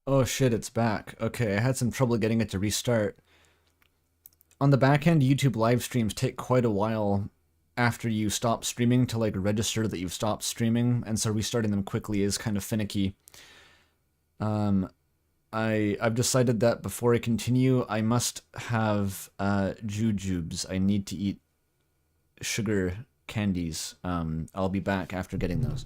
Oh shit, it's back. Okay, I had some trouble getting it to restart. On the back end, YouTube live streams take quite a while after you stop streaming to like register that you've stopped streaming, and so restarting them quickly is kind of finicky. Um, I've decided that before I continue, I must have jujubes. I need to eat sugar candies. I'll be back after getting those.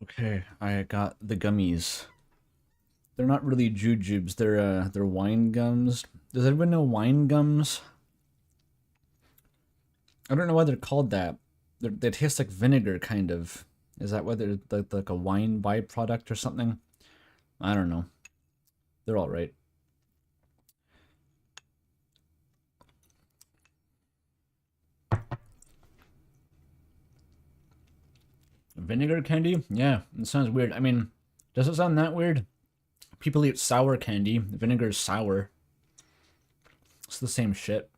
Okay, I got the gummies. They're not really jujubes. They're wine gums. Does anyone know wine gums? I don't know why they're called that. They taste like vinegar, kind of. Is that why they're like a wine byproduct or something? I don't know. They're all right. Vinegar candy? Yeah, it sounds weird. I mean, does it sound that weird? People eat sour candy. Vinegar is sour. It's the same shit.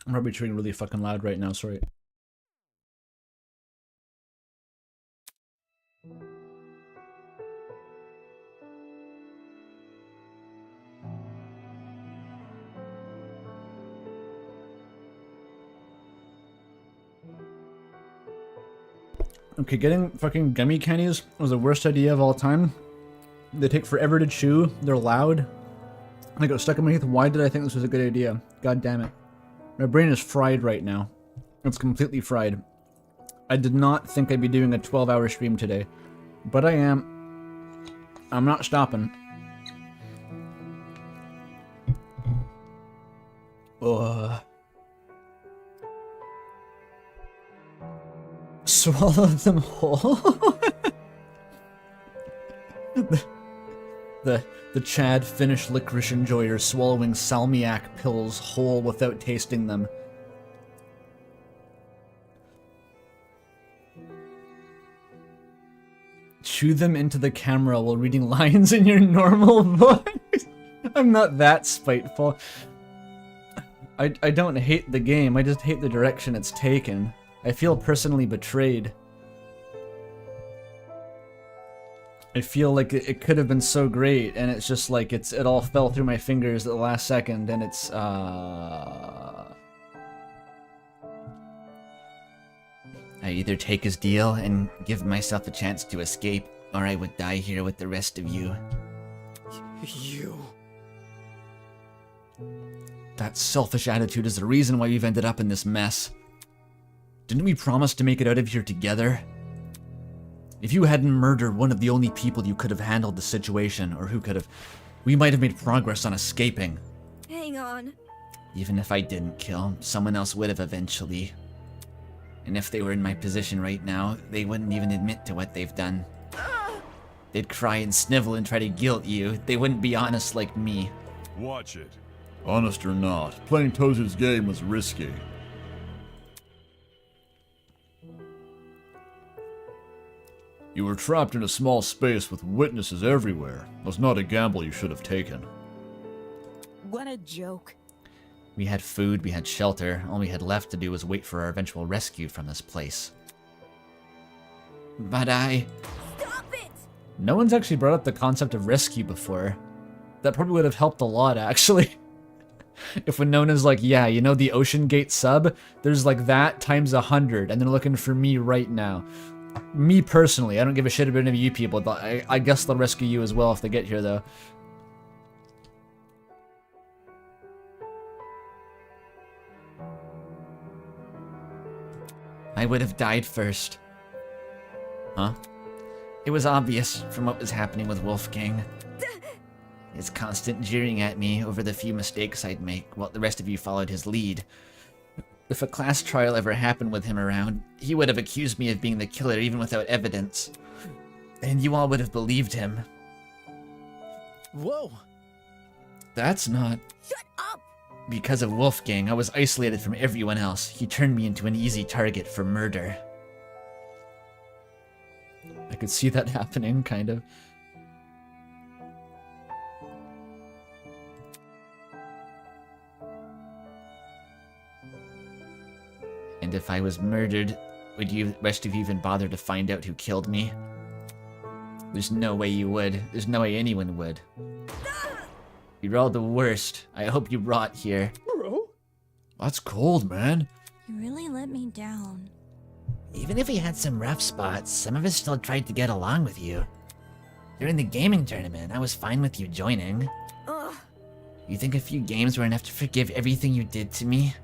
I'm probably chewing really fucking loud right now, sorry. Okay, getting fucking gummy candies was the worst idea of all time. They take forever to chew. They're loud. I got stuck in my teeth. Why did I think this was a good idea? God damn it. My brain is fried right now. It's completely fried. I did not think I'd be doing a 12-hour stream today. But I am. I'm not stopping. Ugh. Swallow them whole? the Chad Finnish licorice enjoyer swallowing salmiak pills whole without tasting them. Chew them into the camera while reading lines in your normal voice. I'm not that spiteful. I don't hate the game, I just hate the direction it's taken. I feel personally betrayed. I feel like it could have been so great, and it's just like it all fell through my fingers at the last second, and it's I either take his deal and give myself a chance to escape, or I would die here with the rest of you. You... That selfish attitude is the reason why we've ended up in this mess. Didn't we promise to make it out of here together? If you hadn't murdered one of the only people you could have handled the situation, or who could have, we might have made progress on escaping. Hang on. Even if I didn't kill, someone else would have eventually. And if they were in my position right now, they wouldn't even admit to what they've done. They'd cry and snivel and try to guilt you. They wouldn't be honest like me. Watch it. Honest or not, playing Tozer's game was risky. You were trapped in a small space with witnesses everywhere. It was not a gamble you should have taken. What a joke. We had food, we had shelter. All we had left to do was wait for our eventual rescue from this place. But Stop it! No one's actually brought up the concept of rescue before. That probably would have helped a lot, actually. If when known as like, yeah, you know the Ocean Gate sub? There's like that times 100, and they're looking for me right now. Me personally, I don't give a shit about any of you people, but I guess they'll rescue you as well if they get here, though. I would have died first. Huh? It was obvious from what was happening with Wolfgang. His constant jeering at me over the few mistakes I'd make while the rest of you followed his lead. If a class trial ever happened with him around, he would have accused me of being the killer even without evidence. And you all would have believed him. Whoa! That's not... Shut up! Because of Wolfgang, I was isolated from everyone else. He turned me into an easy target for murder. I could see that happening, kind of. And if I was murdered, would you rest of you even bother to find out who killed me? There's no way you would. There's no way anyone would. You're all the worst. I hope you rot here. Bro? That's cold, man. You really let me down. Even if we had some rough spots, some of us still tried to get along with you. During the gaming tournament, I was fine with you joining. Ugh. You think a few games were enough to forgive everything you did to me?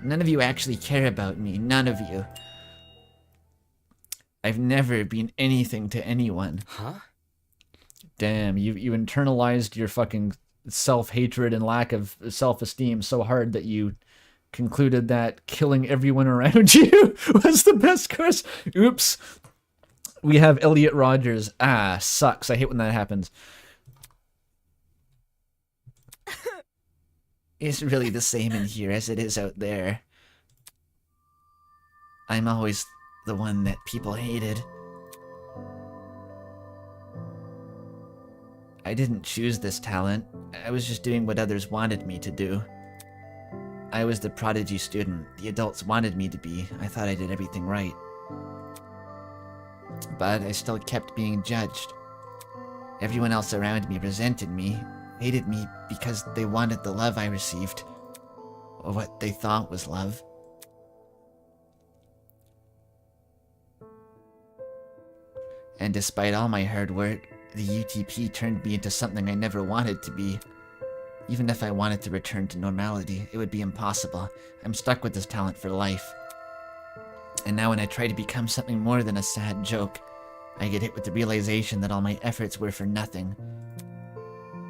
None of you actually care about me, none of you. I've never been anything to anyone. Huh? Damn, you internalized your fucking self-hatred and lack of self-esteem so hard that you concluded that killing everyone around you was the best course. Oops. We have Elliot Rogers. Ah, sucks. I hate when that happens. It's really the same in here as it is out there. I'm always the one that people hated. I didn't choose this talent. I was just doing what others wanted me to do. I was the prodigy student the adults wanted me to be. I thought I did everything right. But I still kept being judged. Everyone else around me resented me, hated me because they wanted the love I received, or what they thought was love. And despite all my hard work, the UTP turned me into something I never wanted to be. Even if I wanted to return to normality, it would be impossible. I'm stuck with this talent for life. And now when I try to become something more than a sad joke, I get hit with the realization that all my efforts were for nothing.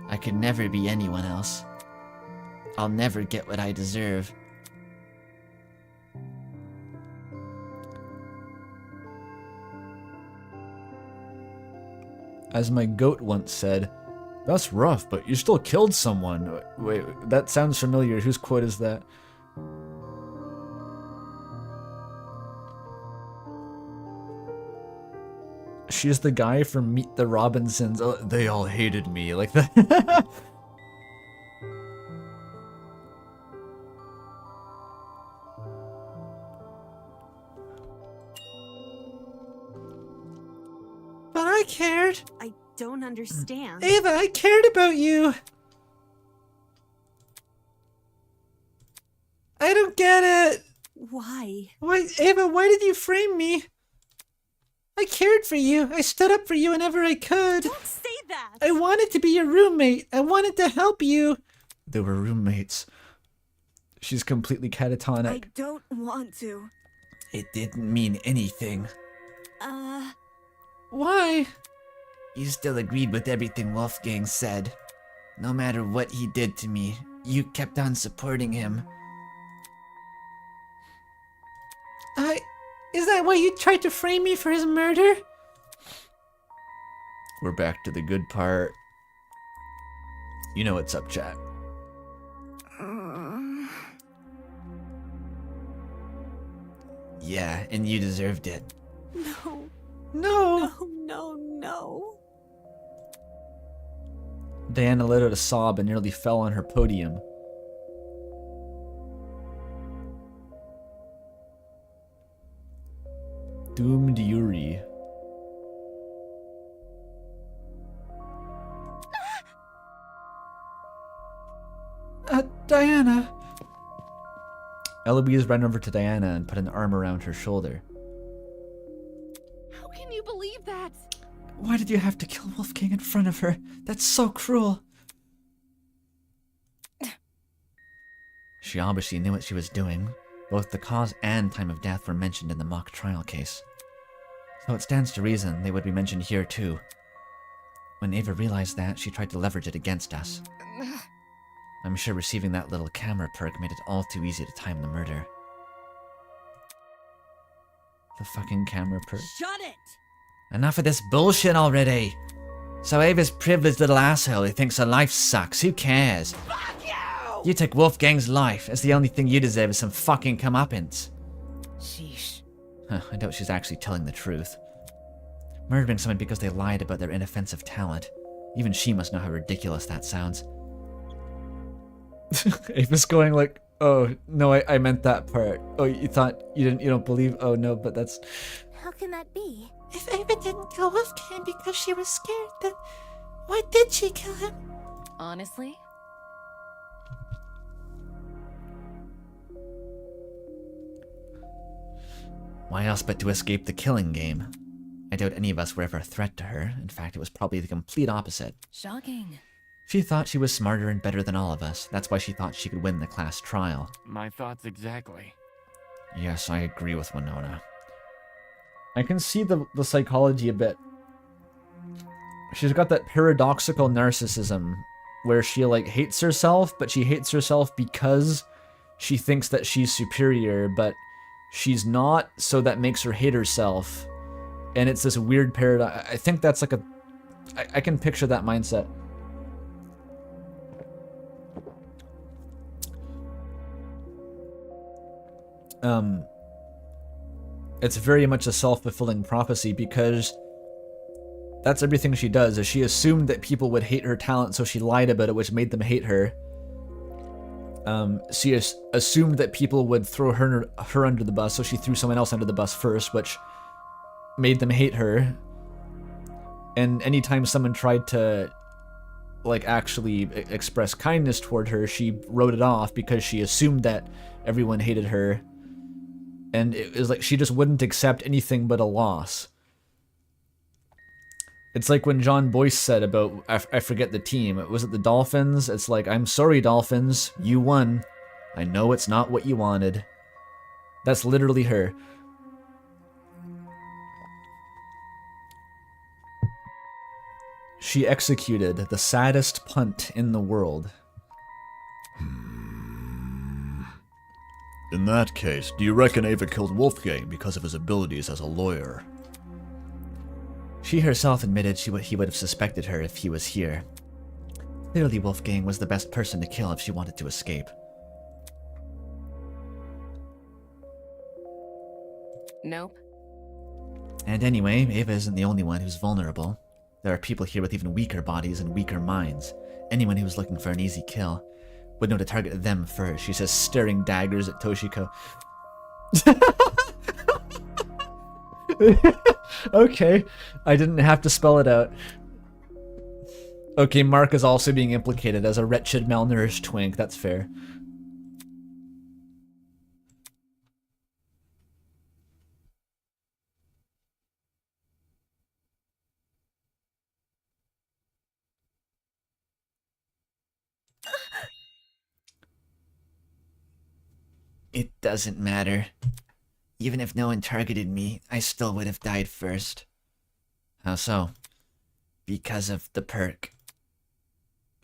I could never be anyone else. I'll never get what I deserve. As my goat once said, "That's rough, but you still killed someone." Wait, that sounds familiar. Whose quote is that? She's the guy from Meet the Robinsons. Oh, they all hated me. Like that. But I cared. I don't understand. Ava, I cared about you. I don't get it. Why? Why, Ava, why did you frame me? I cared for you. I stood up for you whenever I could. Don't say that! I wanted to be your roommate. I wanted to help you. They were roommates. She's completely catatonic. I don't want to. It didn't mean anything. Why? You still agreed with everything Wolfgang said. No matter what he did to me, you kept on supporting him. Is that why you tried to frame me for his murder? We're back to the good part. You know what's up, chat. Yeah, and you deserved it. No, No! no. Diana let out a sob and nearly fell on her podium. Doomed Yuri. Diana! Eloise ran over to Diana and put an arm around her shoulder. How can you believe that? Why did you have to kill Wolfgang in front of her? That's so cruel. She obviously knew what she was doing. Both the cause and time of death were mentioned in the mock trial case. So it stands to reason they would be mentioned here too. When Ava realized that, she tried to leverage it against us. I'm sure receiving that little camera perk made it all too easy to time the murder. The fucking camera perk. Shut it! Enough of this bullshit already! So Ava's privileged little asshole who thinks her life sucks, who cares? Fuck you! You took Wolfgang's life, as the only thing you deserve is some fucking comeuppance. Sheesh. I doubt she's actually telling the truth. Murdering someone because they lied about their inoffensive talent. Even she must know how ridiculous that sounds. Ava's going like, oh, no, I meant that part. Oh, you thought you don't believe? Oh, no, but that's... How can that be? If Ava didn't kill Wolfgang because she was scared, then why did she kill him? Honestly? Why else but to escape the killing game? I doubt any of us were ever a threat to her. In fact, it was probably the complete opposite. Shocking. She thought she was smarter and better than all of us. That's why she thought she could win the class trial. My thoughts exactly. Yes, I agree with Winona. I can see the psychology a bit. She's got that paradoxical narcissism where she like hates herself, but she hates herself because she thinks that she's superior, but she's not, so that makes her hate herself. And it's this weird paradox. I think that's like I can picture that mindset. It's very much a self-fulfilling prophecy because that's everything she does, is she assumed that people would hate her talent, so she lied about it, which made them hate her. She assumed that people would throw her under the bus, so she threw someone else under the bus first, which made them hate her. And anytime someone tried to, like, actually express kindness toward her, she wrote it off because she assumed that everyone hated her. And it was like she just wouldn't accept anything but a loss. It's like when John Boyce said about, I forget the team, was it the Dolphins? It's like, I'm sorry, Dolphins, you won. I know it's not what you wanted. That's literally her. She executed the saddest punt in the world. In that case, do you reckon Ava killed Wolfgang because of his abilities as a lawyer? She herself admitted he would have suspected her if he was here. Clearly, Wolfgang was the best person to kill if she wanted to escape. Nope. And anyway, Ava isn't the only one who's vulnerable. There are people here with even weaker bodies and weaker minds. Anyone who was looking for an easy kill would know to target them first. She says, staring daggers at Toshiko. Okay, I didn't have to spell it out. Okay, Mark is also being implicated as a wretched, malnourished twink. That's fair. It doesn't matter. Even if no one targeted me, I still would have died first. How so? Because of the perk.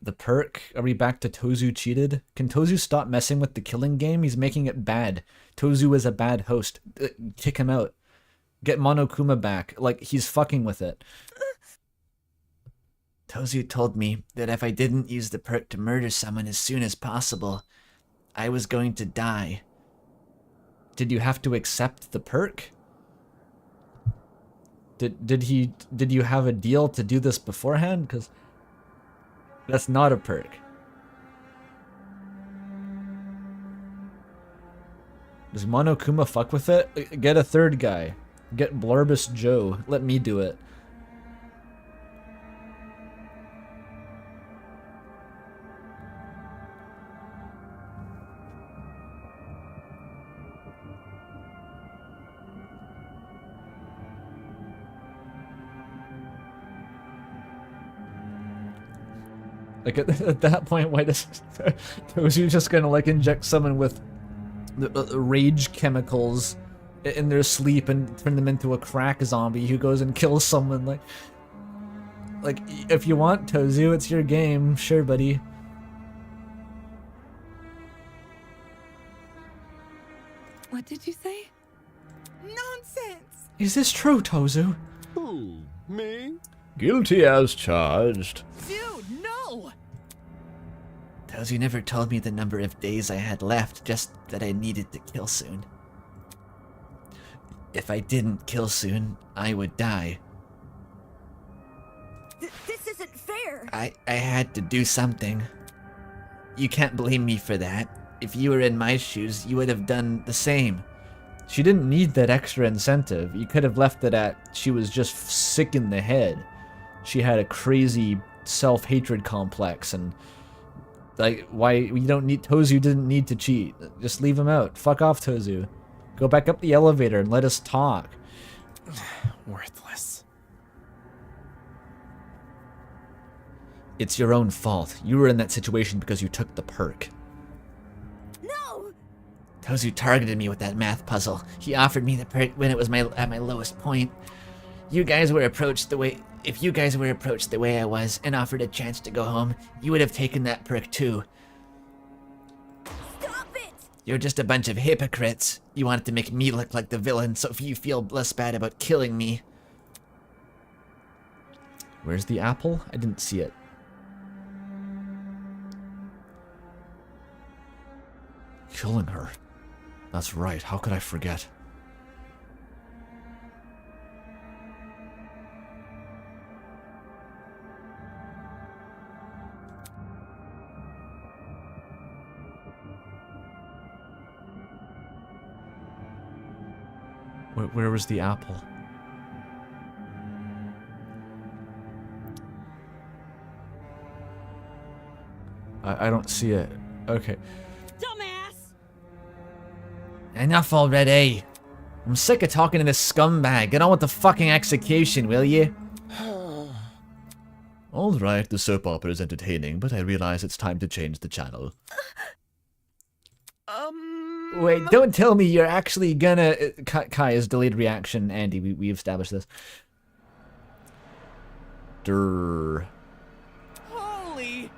The perk? Are we back to Tozu cheated? Can Tozu stop messing with the killing game? He's making it bad. Tozu is a bad host. Kick him out. Get Monokuma back. Like, he's fucking with it. Tozu told me that if I didn't use the perk to murder someone as soon as possible, I was going to die. Did you have to accept the perk? Did you have a deal to do this beforehand? Because that's not a perk. Does Monokuma fuck with it? Get a third guy. Get Blarbus Joe. Let me do it. Like at that point, why does Tozu just gonna like inject someone with the rage chemicals in their sleep and turn them into a crack zombie who goes and kills someone? Like if you want Tozu, it's your game, sure, buddy. What did you say? Nonsense! Is this true, Tozu? Who? Me? Guilty as charged. Dude, no! Tozu never told me the number of days I had left, just that I needed to kill soon. If I didn't kill soon, I would die. This isn't fair! I had to do something. You can't blame me for that. If you were in my shoes, you would have done the same. She didn't need that extra incentive. You could have left it at she was just sick in the head. She had a crazy self-hatred complex, and like, why we don't need Tozu didn't need to cheat. Just leave him out. Fuck off, Tozu. Go back up the elevator and let us talk. Worthless. It's your own fault. You were in that situation because you took the perk. No! Tozu targeted me with that math puzzle. He offered me the perk when it was at my lowest point. If you guys were approached the way I was and offered a chance to go home, you would have taken that perk too. Stop it! You're just a bunch of hypocrites. You wanted to make me look like the villain so you feel less bad about killing me. Where's the apple? I didn't see it. Killing her. That's right. How could I forget? Where was the apple? I don't see it. Okay. Dumbass! Enough already. I'm sick of talking to this scumbag. Get on with the fucking execution, will you? Alright, the soap opera is entertaining, but I realize it's time to change the channel. Wait, don't tell me you're actually gonna... Kai's delayed reaction, Andy, we established this. Durr. Holy!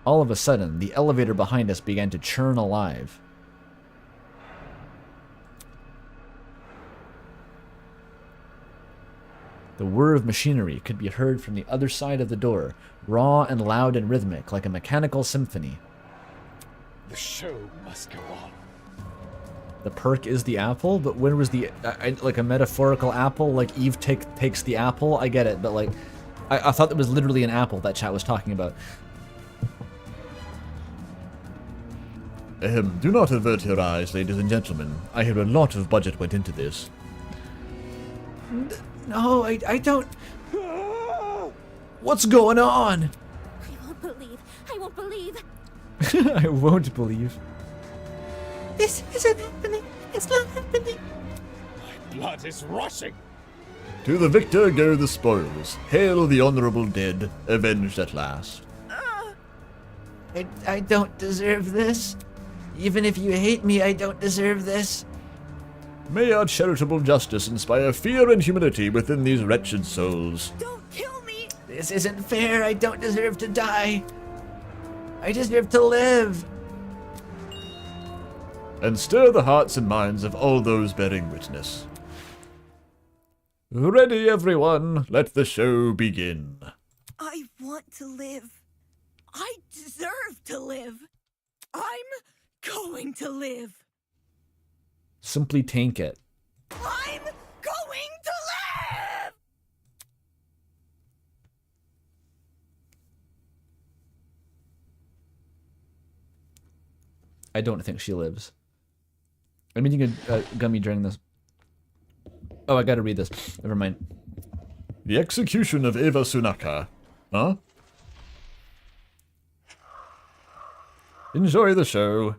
All of a sudden, the elevator behind us began to churn alive. The whir of machinery could be heard from the other side of the door, raw and loud and rhythmic, like a mechanical symphony. The show must go on. The perk is the apple, but when was the... like a metaphorical apple? Like Eve takes the apple? I get it, but like... I thought that was literally an apple that chat was talking about. Do not avert your eyes, ladies and gentlemen. I hear a lot of budget went into this. No, I don't... What's going on? I won't believe. I won't believe. I won't believe. This isn't happening. It's not happening. My blood is rushing. To the victor go the spoils. Hail the honorable dead, avenged at last. I don't deserve this. Even if you hate me, I don't deserve this. May our charitable justice inspire fear and humility within these wretched souls. Don't kill me! This isn't fair. I don't deserve to die. I deserve to live. And stir the hearts and minds of all those bearing witness. Ready, everyone, let the show begin. I want to live. I deserve to live. I'm going to live. Simply tank it. I'm going to live! I don't think she lives. I'm eating a gummy during this. Oh, I gotta read this. Never mind. The execution of Eva Sunaka. Huh? Enjoy the show.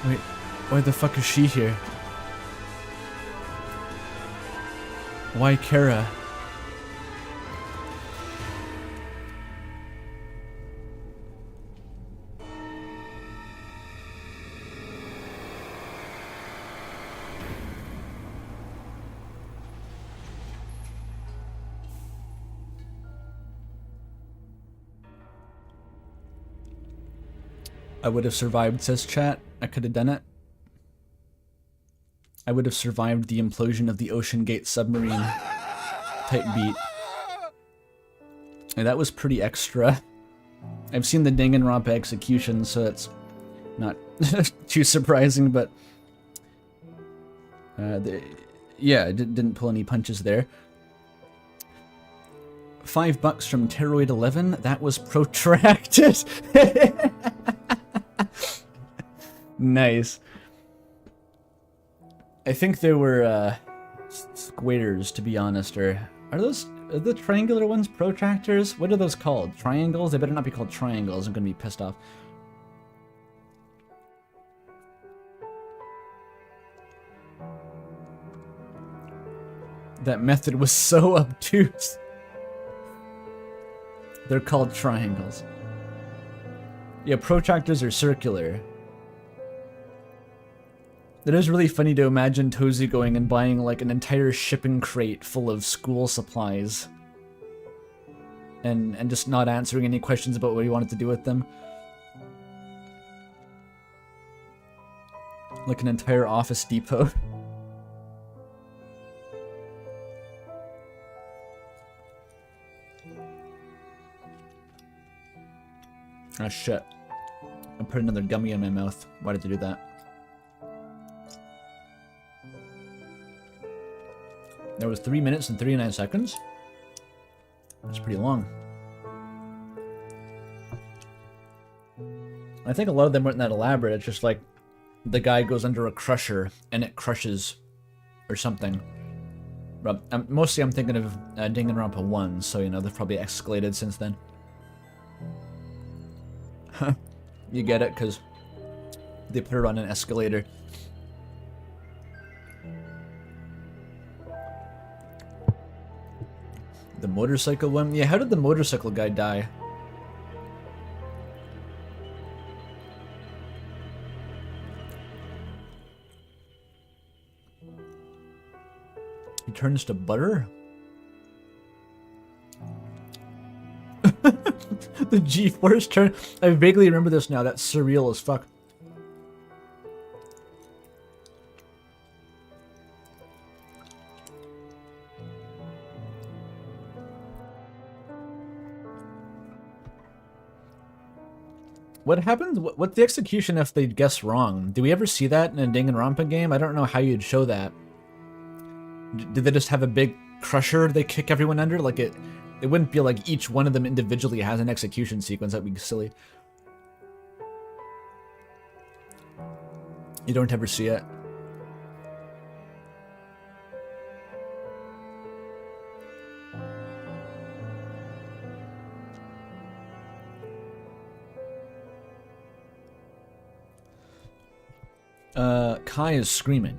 Wait, why the fuck is she here? Why Kara? I would have survived, says chat. I could have done it. I would have survived the implosion of the Ocean Gate submarine type beat. And that was pretty extra. I've seen the Danganronpa execution, so it's not too surprising, but yeah, I didn't pull any punches there. $5 from Teroid11. That was protracted. Nice. I think they were squares, to be honest. Or are the triangular ones protractors? What are those called? Triangles? They better not be called triangles. I'm gonna be pissed off. That method was so obtuse. They're called triangles. Yeah, protractors are circular. It is really funny to imagine Tozy going and buying like an entire shipping crate full of school supplies. And just not answering any questions about what he wanted to do with them. Like an entire office depot. Ah, shit. I put another gummy in my mouth. Why did I do that? There was 3 minutes and 39 seconds? That's pretty long. I think a lot of them weren't that elaborate. It's just like the guy goes under a crusher and it crushes or something. But mostly I'm thinking of Danganronpa 1, so you know, they've probably escalated since then. You get it, because they put it on an escalator. The motorcycle one? Yeah, how did the motorcycle guy die? He turns to butter? The G-force turn. I vaguely remember this now. That's surreal as fuck. What happens? What's the execution if they guess wrong? Do we ever see that in a Danganronpa game? I don't know how you'd show that. Did they just have a big crusher they kick everyone under? Like it wouldn't be like each one of them individually has an execution sequence. That'd be silly. You don't ever see it. Kai is screaming.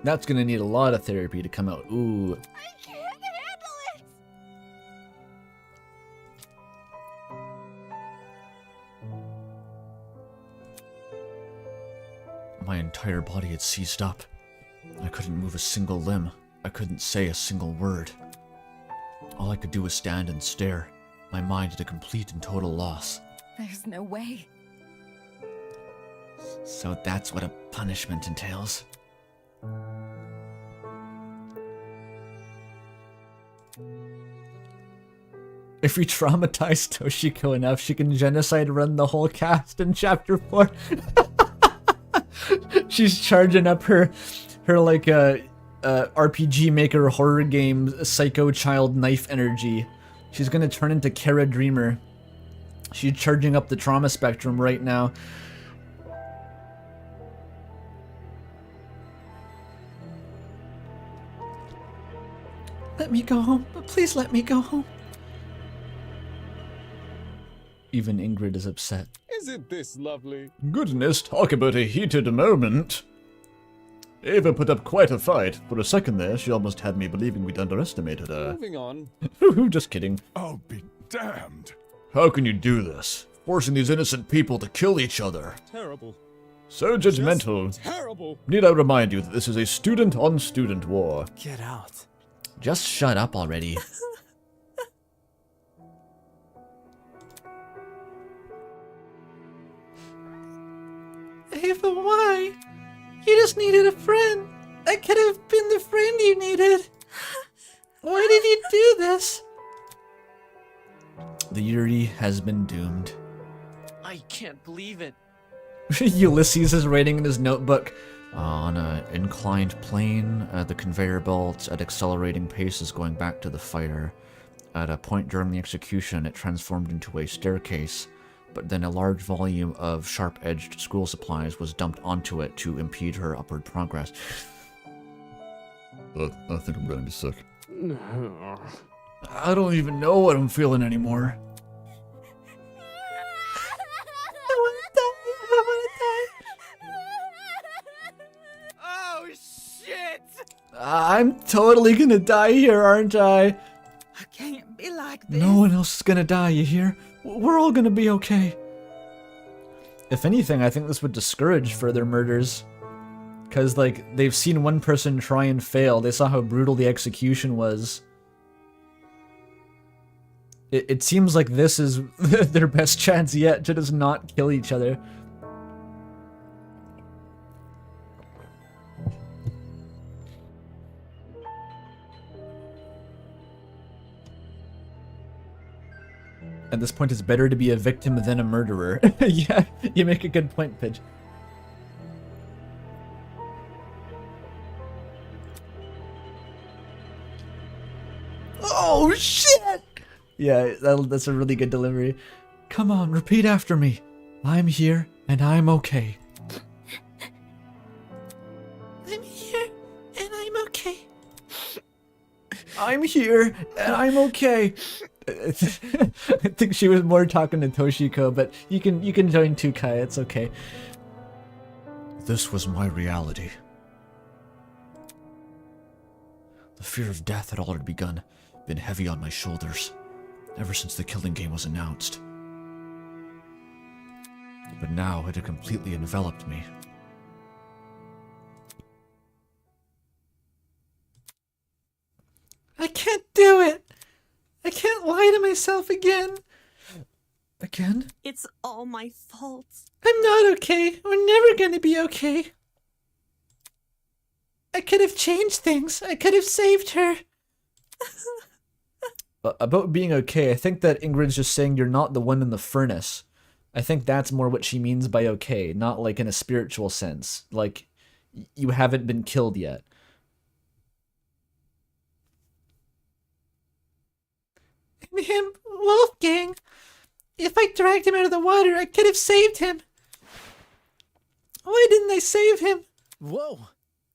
That's gonna need a lot of therapy to come out. Ooh. I can't handle it! My entire body had seized up. I couldn't move a single limb. I couldn't say a single word. All I could do was stand and stare, my mind at a complete and total loss. There's no way. So that's what a punishment entails. If we traumatize Toshiko enough, she can genocide run the whole cast in chapter 4. She's charging up her like RPG Maker horror game psycho child knife energy. She's gonna turn into Kara Dreamer. She's charging up the trauma spectrum right now. Let me go home. Please let me go home. Even Ingrid is upset. Isn't this lovely? Goodness, talk about a heated moment. Ava put up quite a fight. For a second there, she almost had me believing we'd underestimated her. Moving on. Just kidding. I'll be damned. How can you do this? Forcing these innocent people to kill each other. Terrible. So judgmental. Just terrible. Need I remind you that this is a student-on-student war? Get out. Just shut up already. Ava, why? You just needed a friend. I could have been the friend you needed. Why did you do this? The Yuri has been doomed. I can't believe it. Ulysses is writing in his notebook. On an inclined plane, the conveyor belt at accelerating pace is going back to the fighter. At a point during the execution, it transformed into a staircase, but then a large volume of sharp-edged school supplies was dumped onto it to impede her upward progress. I think I'm gonna be sick. I don't even know what I'm feeling anymore. I want to die. I want to die. Oh, shit! I'm totally gonna die here, aren't I? I can't be like this. No one else is gonna die, you hear? We're all gonna be okay. If anything, I think this would discourage further murders. Because, like, they've seen one person try and fail. They saw how brutal the execution was. It seems like this is their best chance yet to just not kill each other. At this point, it's better to be a victim than a murderer. Yeah, you make a good point, Pidge. Oh, shit! Yeah, that's a really good delivery. Come on, repeat after me. I'm here, and I'm okay. I'm here, and I'm okay. I'm here, and I'm okay. I think she was more talking to Toshiko, but you can join Tukai, it's okay. This was my reality. The fear of death had already begun, been heavy on my shoulders, ever since the killing game was announced. But now it had completely enveloped me. I can't do it. I can't lie to myself again. Again? It's all my fault. I'm not okay. We're never gonna be okay. I could have changed things. I could have saved her. About being okay, I think that Ingrid's just saying you're not the one in the furnace. I think that's more what she means by okay, not like in a spiritual sense. Like, you haven't been killed yet. And him, Wolfgang. If I dragged him out of the water, I could have saved him. Why didn't I save him? Whoa!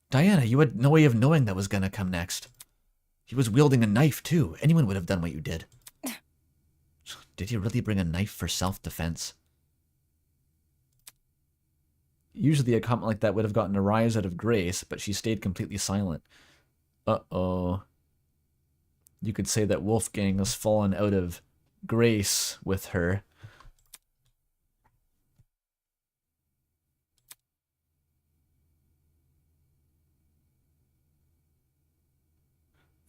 Diana, you had no way of knowing that was gonna come next. He was wielding a knife, too. Anyone would have done what you did. Did he really bring a knife for self-defense? Usually a comment like that would have gotten a rise out of Grace, but she stayed completely silent. Uh-oh. You could say that Wolfgang has fallen out of grace with her.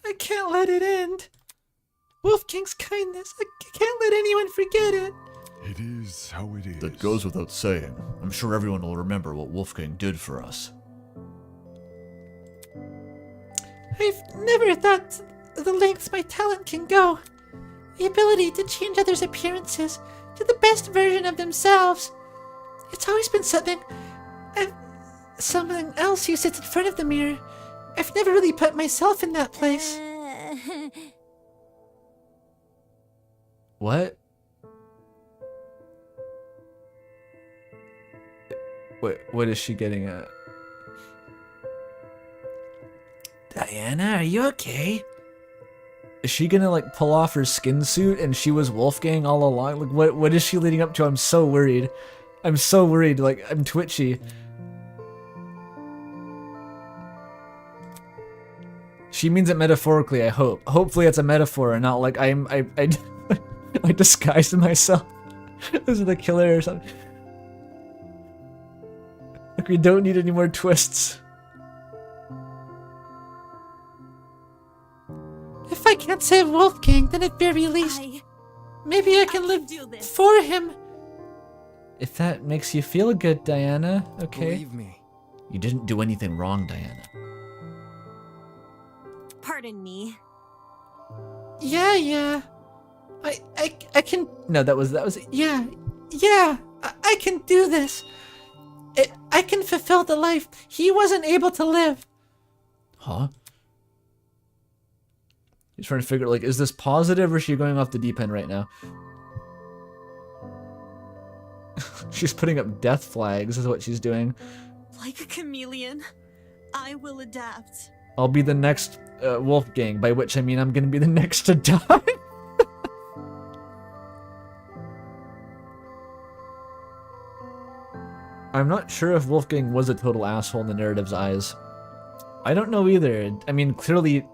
I can't let it end. Wolfgang's kindness. I can't let anyone forget it. It is how it is. That goes without saying. I'm sure everyone will remember what Wolfgang did for us. I've never thought the lengths my talent can go. The ability to change others' appearances to the best version of themselves. It's always been something else who sits in front of the mirror. I've never really put myself in that place. What? What is she getting at? Diana, are you okay? Is she gonna like pull off her skin suit and she was Wolfgang all along? Like what is she leading up to? I'm so worried. I'm so worried, like I'm twitchy. She means it metaphorically, I hope. Hopefully it's a metaphor and not like I I disguised myself as the killer or something. Like we don't need any more twists. If I can't save Wolfgang, then at very least, maybe I can live do this. for him. If that makes you feel good, Diana, okay? Believe me. You didn't do anything wrong, Diana. Pardon me. Yeah. I can. No, that was Yeah. I can do this. I can fulfill the life he wasn't able to live. Huh? He's trying to figure like, is this positive or is she going off the deep end right now? She's putting up death flags is what she's doing. Like a chameleon, I will adapt. I'll be the next Wolfgang, by which I mean I'm gonna be the next to die. I'm not sure if Wolfgang was a total asshole in the narrative's eyes. I don't know either. I mean, clearly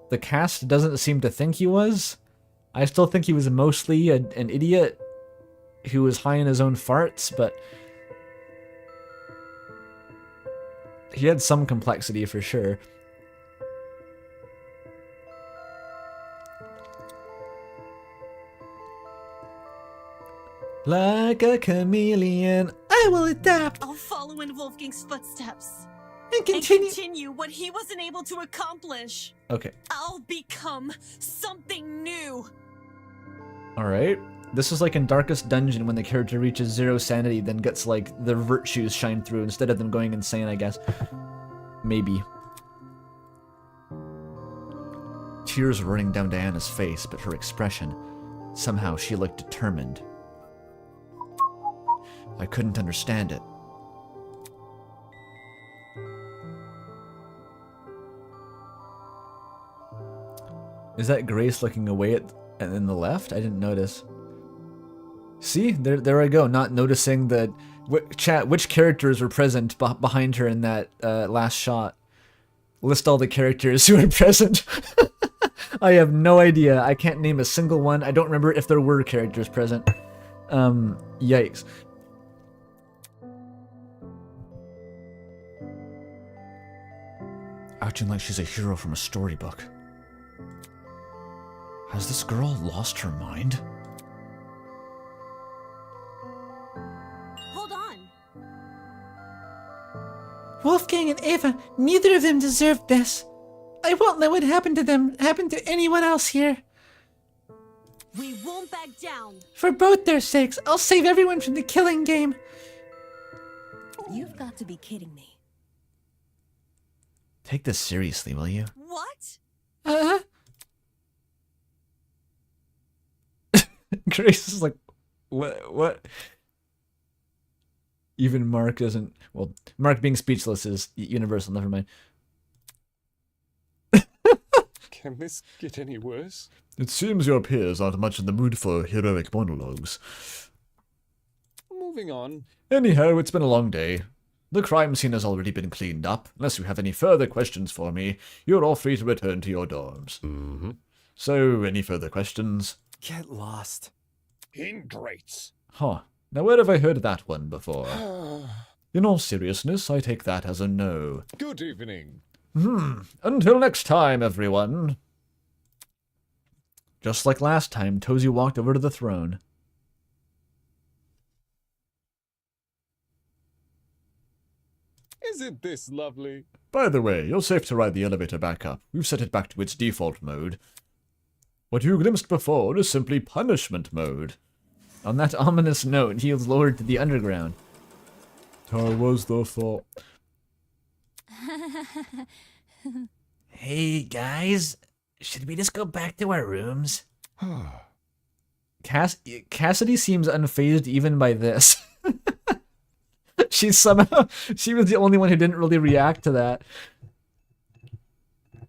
the cast doesn't seem to think he was. I still think he was mostly an idiot who was high in his own farts, but he had some complexity for sure. Like a chameleon, I will adapt I'll follow in Wolfgang's footsteps And and continue. continue what he wasn't able to accomplish. Okay, I'll become something new. alright. This is like in Darkest Dungeon when the character reaches 0 sanity, then gets like their virtues shine through instead of them going insane, I guess. Maybe. Tears were running down Diana's face, but her expression, somehow she looked determined. I couldn't understand it. Is that Grace looking away at in the left? I didn't notice. See, there I go, not noticing that. Chat, which characters were present behind her in that last shot? List all the characters who were present. I have no idea. I can't name a single one. I don't remember if there were characters present. Yikes. Acting like she's a hero from a storybook. Has this girl lost her mind? Hold on. Wolfgang and Ava, neither of them deserved this. I won't let what happened to them happen to anyone else here. We won't back down. For both their sakes, I'll save everyone from the killing game. You've got to be kidding me. Take this seriously, will you? What? Grace is like, what? Even Mark doesn't. Well, Mark being speechless is universal. Never mind. Can this get any worse? It seems your peers aren't much in the mood for heroic monologues. Moving on. Anyhow, it's been a long day. The crime scene has already been cleaned up. Unless you have any further questions for me, you're all free to return to your dorms. Mm-hmm. So, any further questions? Get lost. Ingrates. Huh. Now where have I heard that one before? In all seriousness, I take that as a no. Good evening. Until next time, everyone. Just like last time, Tozy walked over to the throne. Isn't this lovely? By the way, you're safe to ride the elevator back up. We've set it back to its default mode. What you glimpsed before is simply punishment mode. On that ominous note, he was lowered to the underground. How was the thought? Hey, guys. Should we just go back to our rooms? Cassidy seems unfazed even by this. She was the only one who didn't really react to that.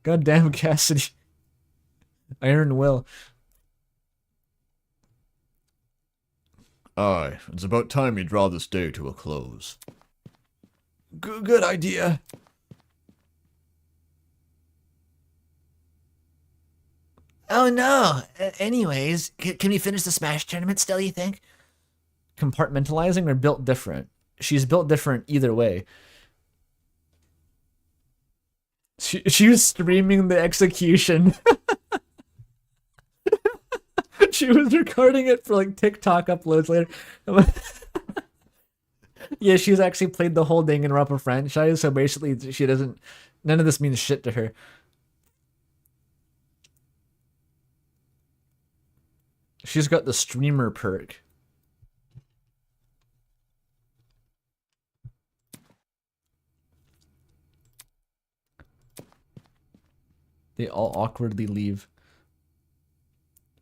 Goddamn Cassidy. Iron Will. Aye, it's about time you draw this day to a close. Good idea. Oh no. Anyways, can we finish the Smash tournament still, you think? Compartmentalizing or built different? She's built different either way. She was streaming the execution. She was recording it for like TikTok uploads later. Yeah, she's actually played the whole Ding and Rapper franchise, so basically she doesn't. None of this means shit to her. She's got the streamer perk. They all awkwardly leave.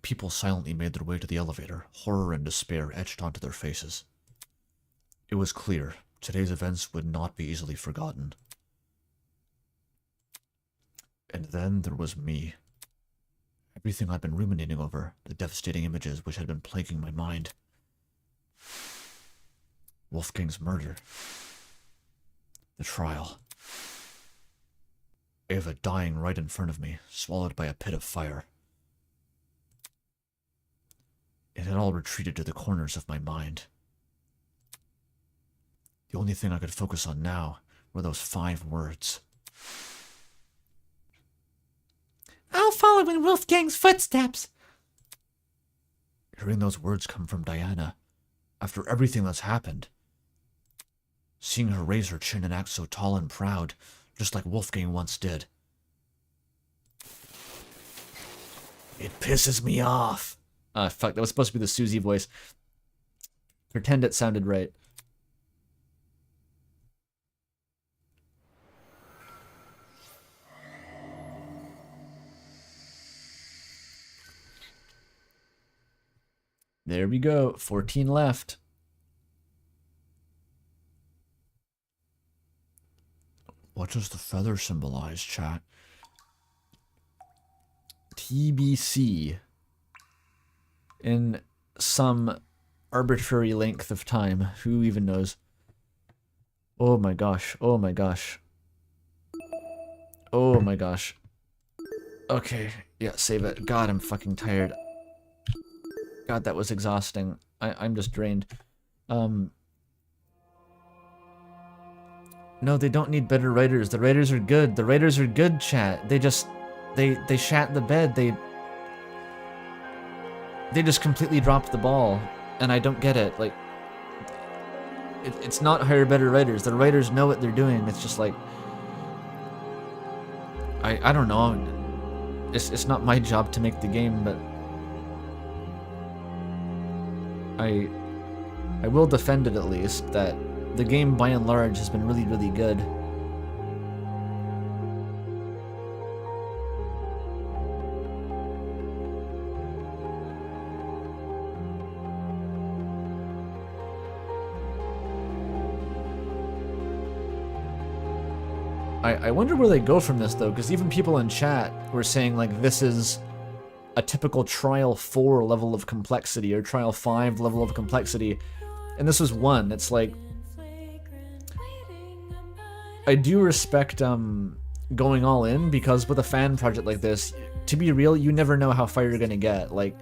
People silently made their way to the elevator, horror and despair etched onto their faces. It was clear today's events would not be easily forgotten. And then there was me. Everything I'd been ruminating over, the devastating images which had been plaguing my mind. Wolfgang's murder. The trial. Ava dying right in front of me, swallowed by a pit of fire. It had all retreated to the corners of my mind. The only thing I could focus on now were those 5 words. I'll follow in Wolfgang's footsteps. Hearing those words come from Diana, after everything that's happened, seeing her raise her chin and act so tall and proud, just like Wolfgang once did. It pisses me off. Ah, fuck, that was supposed to be the Susie voice. Pretend it sounded right. There we go, 14 left. What does the feather symbolize, chat? TBC. In some arbitrary length of time. Who even knows? Oh my gosh. Oh my gosh. Oh my gosh. Okay. Yeah, save it. God, I'm fucking tired. God, that was exhausting. I'm just drained. No, they don't need better writers. The writers are good. The writers are good, chat. They just... They shat the bed. They just completely dropped the ball. And I don't get it. Like... It's not hire better writers. The writers know what they're doing. It's just like... I don't know. It's not my job to make the game, but... I will defend it at least, that the game by and large has been really, really good. I wonder where they go from this though, because even people in chat were saying like this is a typical Trial 4 level of complexity or Trial 5 level of complexity, and this was 1. It's like, I do respect going all in, because with a fan project like this, to be real, you never know how far you're gonna get. Like,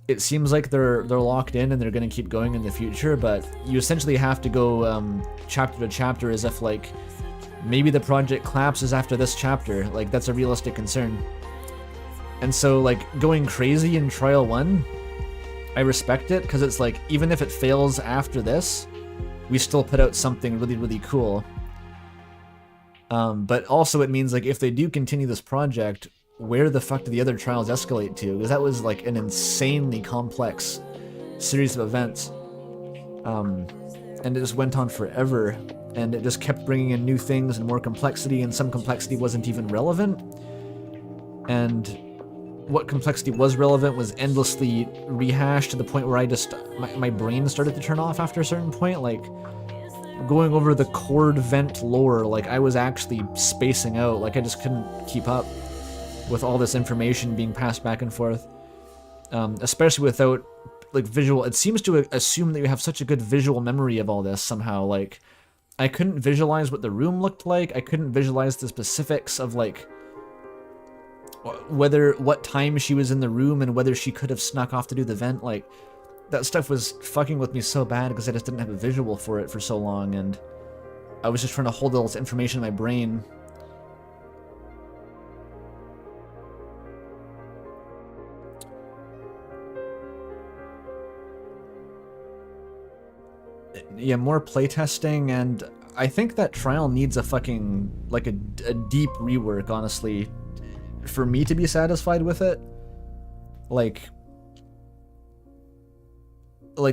it seems like they're locked in and they're gonna keep going in the future, but you essentially have to go chapter to chapter as if like maybe the project collapses after this chapter. Like, that's a realistic concern. And so, like, going crazy in Trial 1, I respect it, because it's like, even if it fails after this, we still put out something really, really cool. But also it means, like, if they do continue this project, where the fuck do the other trials escalate to? Because that was, like, an insanely complex series of events. And it just went on forever, and it just kept bringing in new things and more complexity, and some complexity wasn't even relevant. And what complexity was relevant was endlessly rehashed to the point where I just... My brain started to turn off after a certain point. Like, going over the chord vent lore, like, I was actually spacing out. Like, I just couldn't keep up with all this information being passed back and forth. Especially without, like, visual... It seems to assume that you have such a good visual memory of all this somehow. Like, I couldn't visualize what the room looked like. I couldn't visualize the specifics of, like... what time she was in the room and whether she could have snuck off to do the vent. Like, that stuff was fucking with me so bad because I just didn't have a visual for it for so long, and I was just trying to hold all this information in my brain. Yeah, more playtesting, and I think that trial needs a fucking, like, a deep rework, honestly, for me to be satisfied with it. Like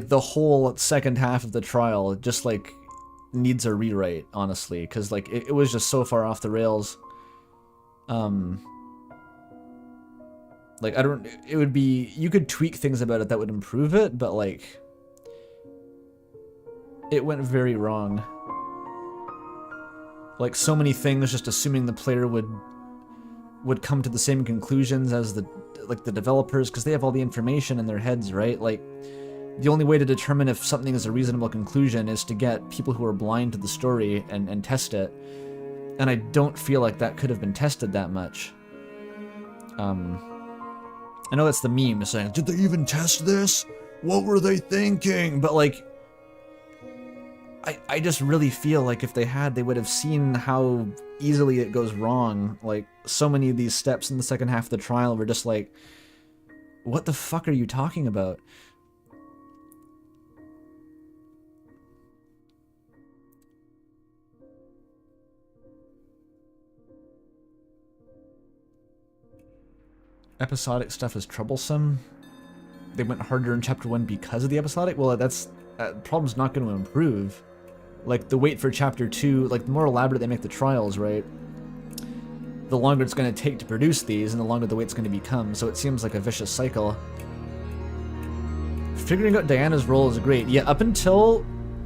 the whole second half of the trial just, like, needs a rewrite, honestly, because, like, it was just so far off the rails. Like, I don't... It would be... You could tweak things about it that would improve it, but, like... It went very wrong. Like, so many things just assuming the player would come to the same conclusions as the developers, because they have all the information in their heads, right? Like, the only way to determine if something is a reasonable conclusion is to get people who are blind to the story and test it. And I don't feel like that could have been tested that much. I know that's the meme saying, did they even test this? What were they thinking? But like, I just really feel like if they had, they would have seen how easily it goes wrong. Like, so many of these steps in the second half of the trial were just like, what the fuck are you talking about? Episodic stuff is troublesome. They went harder in chapter 1 because of the episodic? Well, that's... problem's not going to improve. Like, the wait for chapter 2, like, the more elaborate they make the trials, right? The longer it's going to take to produce these, and the longer the wait's going to become, so it seems like a vicious cycle. Figuring out Diana's role is great. Yeah, up until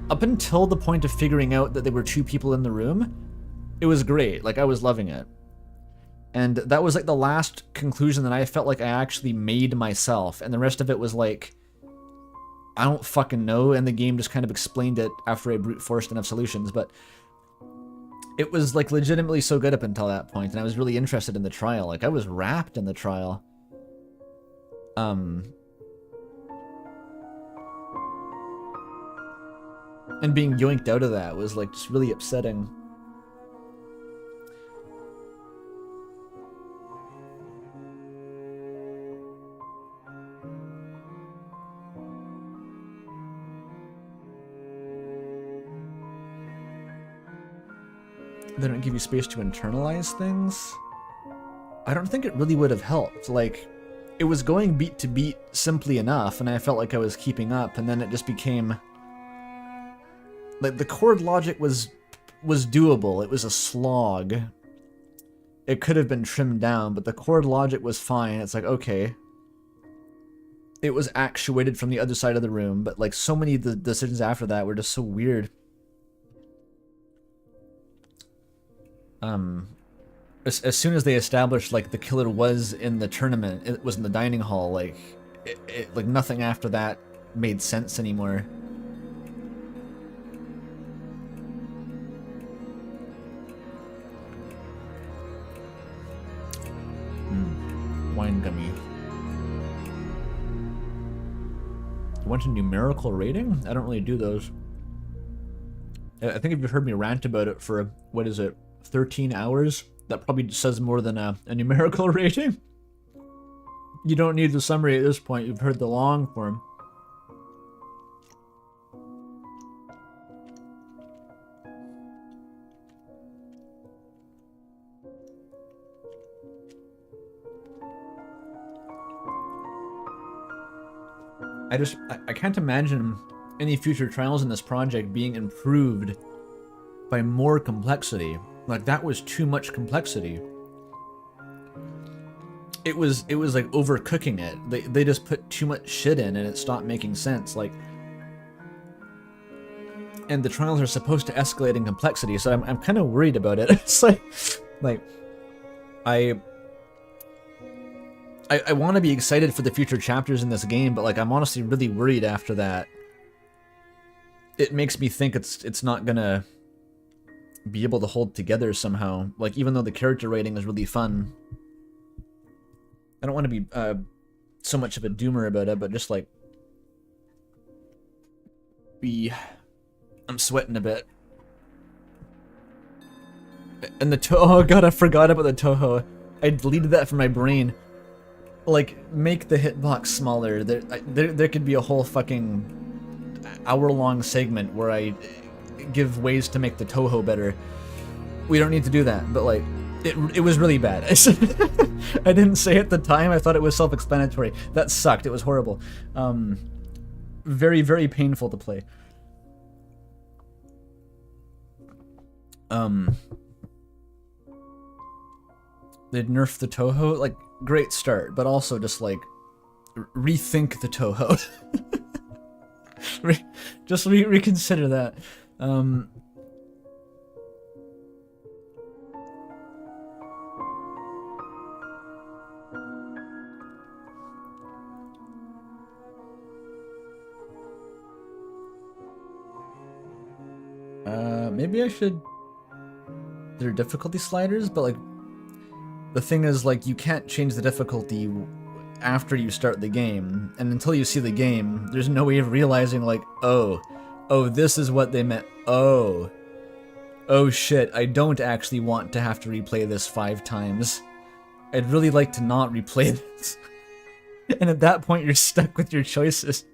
the point of figuring out that there were 2 people in the room, it was great. Like, I was loving it. And that was like the last conclusion that I felt like I actually made myself, and the rest of it was like, I don't fucking know, and the game just kind of explained it after I brute forced enough solutions, but it was like legitimately so good up until that point, and I was really interested in the trial. Like, I was wrapped in the trial. And being yoinked out of that was like just really upsetting. They don't give you space to internalize things. I don't think it really would have helped. Like, it was going beat to beat simply enough, and I felt like I was keeping up, and then it just became... like, the chord logic was doable. It was a slog. It could have been trimmed down, but the chord logic was fine. It's like, okay. It was actuated from the other side of the room, but like so many of the decisions after that were just so weird. As soon as they established like the killer was in the tournament, it was in the dining hall, like like nothing after that made sense anymore. Wine gummy. You want a numerical rating? I don't really do those. I think if you've heard me rant about it for, what is it, 13 hours, that probably says more than a numerical rating. You don't need the summary at this point, you've heard the long form. I can't imagine any future trials in this project being improved by more complexity. Like, that was too much complexity. It was like overcooking it. They just put too much shit in and it stopped making sense. Like, and the trials are supposed to escalate in complexity, so I'm kind of worried about it. It's like I want to be excited for the future chapters in this game, but like I'm honestly really worried after that. It makes me think it's not gonna be able to hold together somehow. Like, even though the character rating is really fun, I don't want to be so much of a doomer about it, but just like I'm sweating a bit. And the oh god, I forgot about the Toho. I deleted that from my brain. Like, make the hitbox smaller. There could be a whole fucking hour-long segment where I give ways to make the Toho better. We don't need to do that, but like, it was really bad. I didn't say it at the time, I thought it was self-explanatory. That sucked, it was horrible. Very, very painful to play. They'd nerf the Toho, like, great start, but also just like rethink the Toho. Just reconsider that. Maybe I should... There are difficulty sliders, but like, the thing is, like, you can't change the difficulty after you start the game, and until you see the game, there's no way of realizing, like, oh, this is what they meant. Oh shit, I don't actually want to have to replay this 5 times. I'd really like to not replay this. And at that point, you're stuck with your choices.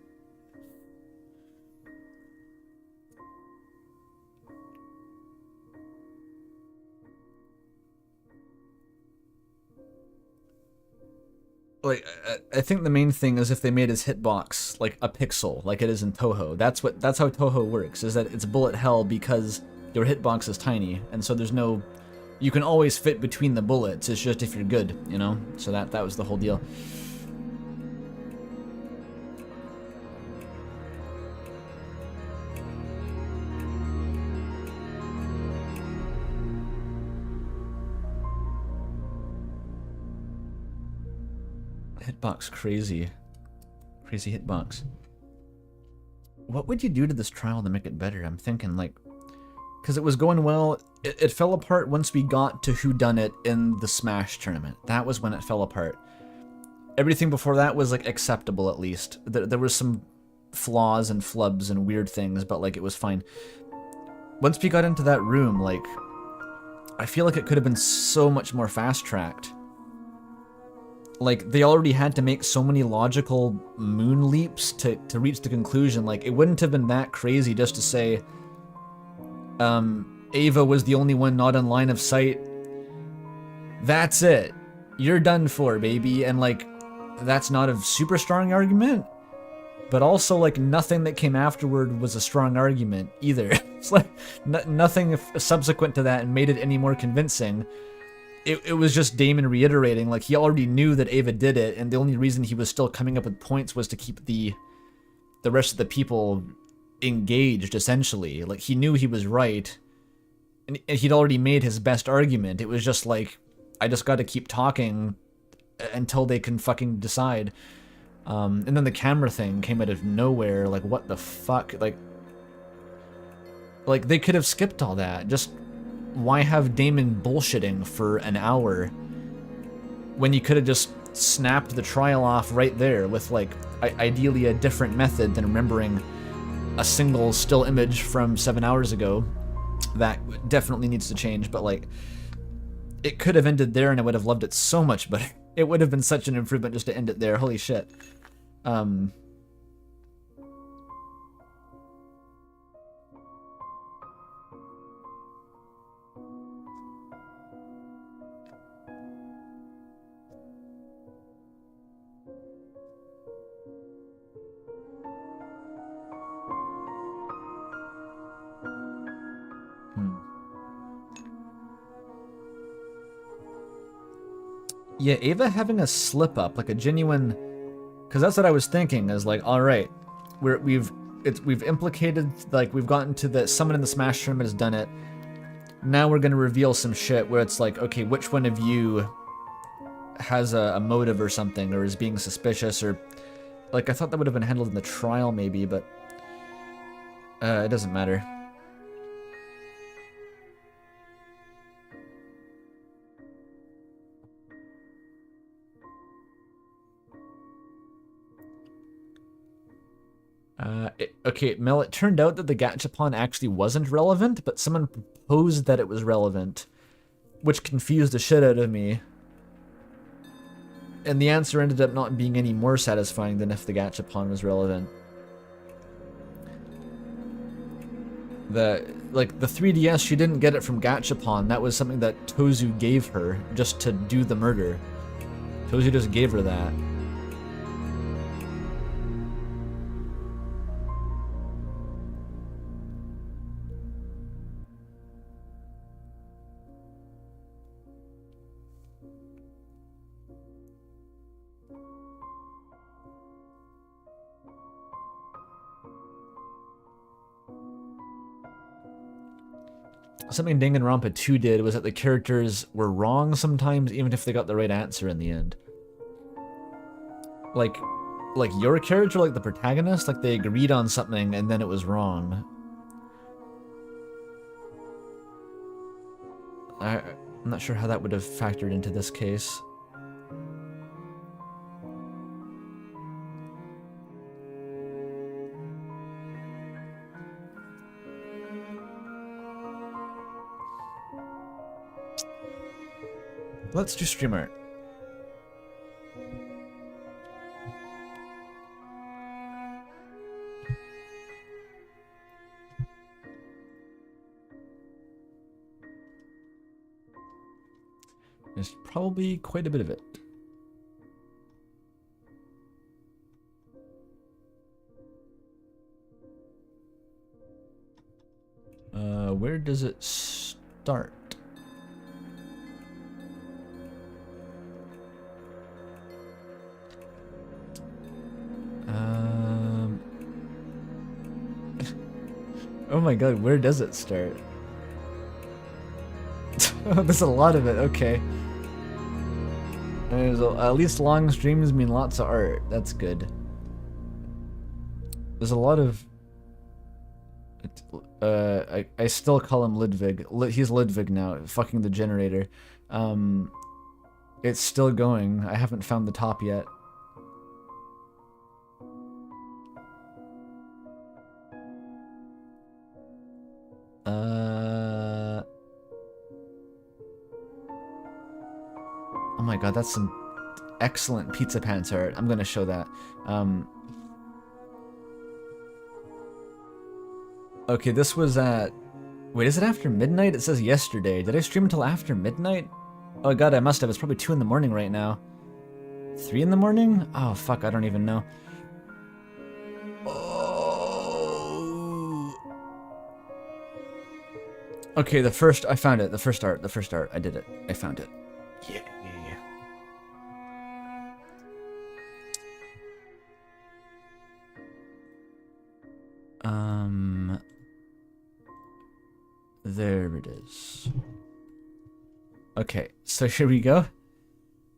Like, I think the main thing is if they made his hitbox like a pixel, like it is in Toho. That's how Toho works, is that it's bullet hell because your hitbox is tiny, and so there's no... You can always fit between the bullets, it's just if you're good, you know? So that was the whole deal. Hitbox crazy. Crazy hitbox. What would you do to this trial to make it better? I'm thinking, like... Because it was going well, it fell apart once we got to whodunit in the Smash tournament. That was when it fell apart. Everything before that was, like, acceptable, at least. There was some flaws and flubs and weird things, but, like, it was fine. Once we got into that room, like... I feel like it could have been so much more fast-tracked. Like, they already had to make so many logical moon leaps to reach the conclusion. Like, it wouldn't have been that crazy just to say... Ava was the only one not in line of sight. That's it. You're done for, baby. And, like, that's not a super strong argument. But also, like, nothing that came afterward was a strong argument, either. It's like, nothing subsequent to that made it any more convincing. It was just Damon reiterating, like, he already knew that Ava did it, and the only reason he was still coming up with points was to keep the rest of the people engaged, essentially. Like, he knew he was right, and he'd already made his best argument. It was just like, I just gotta keep talking until they can fucking decide. And then the camera thing came out of nowhere, like, what the fuck? Like, they could have skipped all that. Just, why have Damon bullshitting for an hour when you could have just snapped the trial off right there with, like, ideally a different method than remembering a single still image from 7 hours ago. That definitely needs to change, but, like, it could have ended there and I would have loved it so much better. It would have been such an improvement just to end it there. Holy shit. Yeah, Ava having a slip up, like a genuine, because that's what I was thinking. Is like, all right, we've implicated, like, we've gotten to the someone in the Smash tournament has done it. Now we're gonna reveal some shit where it's like, okay, which one of you has a motive or something, or is being suspicious, or like, I thought that would have been handled in the trial maybe, but it doesn't matter. Okay, Mel, it turned out that the Gachapon actually wasn't relevant, but someone proposed that it was relevant, which confused the shit out of me. And the answer ended up not being any more satisfying than if the Gachapon was relevant. The 3DS, she didn't get it from Gachapon. That was something that Tozu gave her just to do the murder. Tozu just gave her that. Something Danganronpa 2 did was that the characters were wrong sometimes, even if they got the right answer in the end. Like your character, like the protagonist, like they agreed on something and then it was wrong. I'm not sure how that would have factored into this case. Let's do stream art. There's probably quite a bit of it. Where does it start? Oh my god, where does it start? Oh, there's a lot of it, okay. At least long streams mean lots of art. That's good. There's a lot of... I still call him Ludwig. He's Ludwig now, fucking the generator. It's still going. I haven't found the top yet. Oh my god, that's some excellent Pizza Pants art. I'm gonna show that. Okay, this was at... Wait, is it after midnight? It says yesterday. Did I stream until after midnight? Oh god, I must have. It's probably 2 in the morning right now. 3 in the morning? Oh fuck, I don't even know. Oh. Okay, I found it. The first art. I did it. I found it. Yeah. There it is. Okay, so here we go.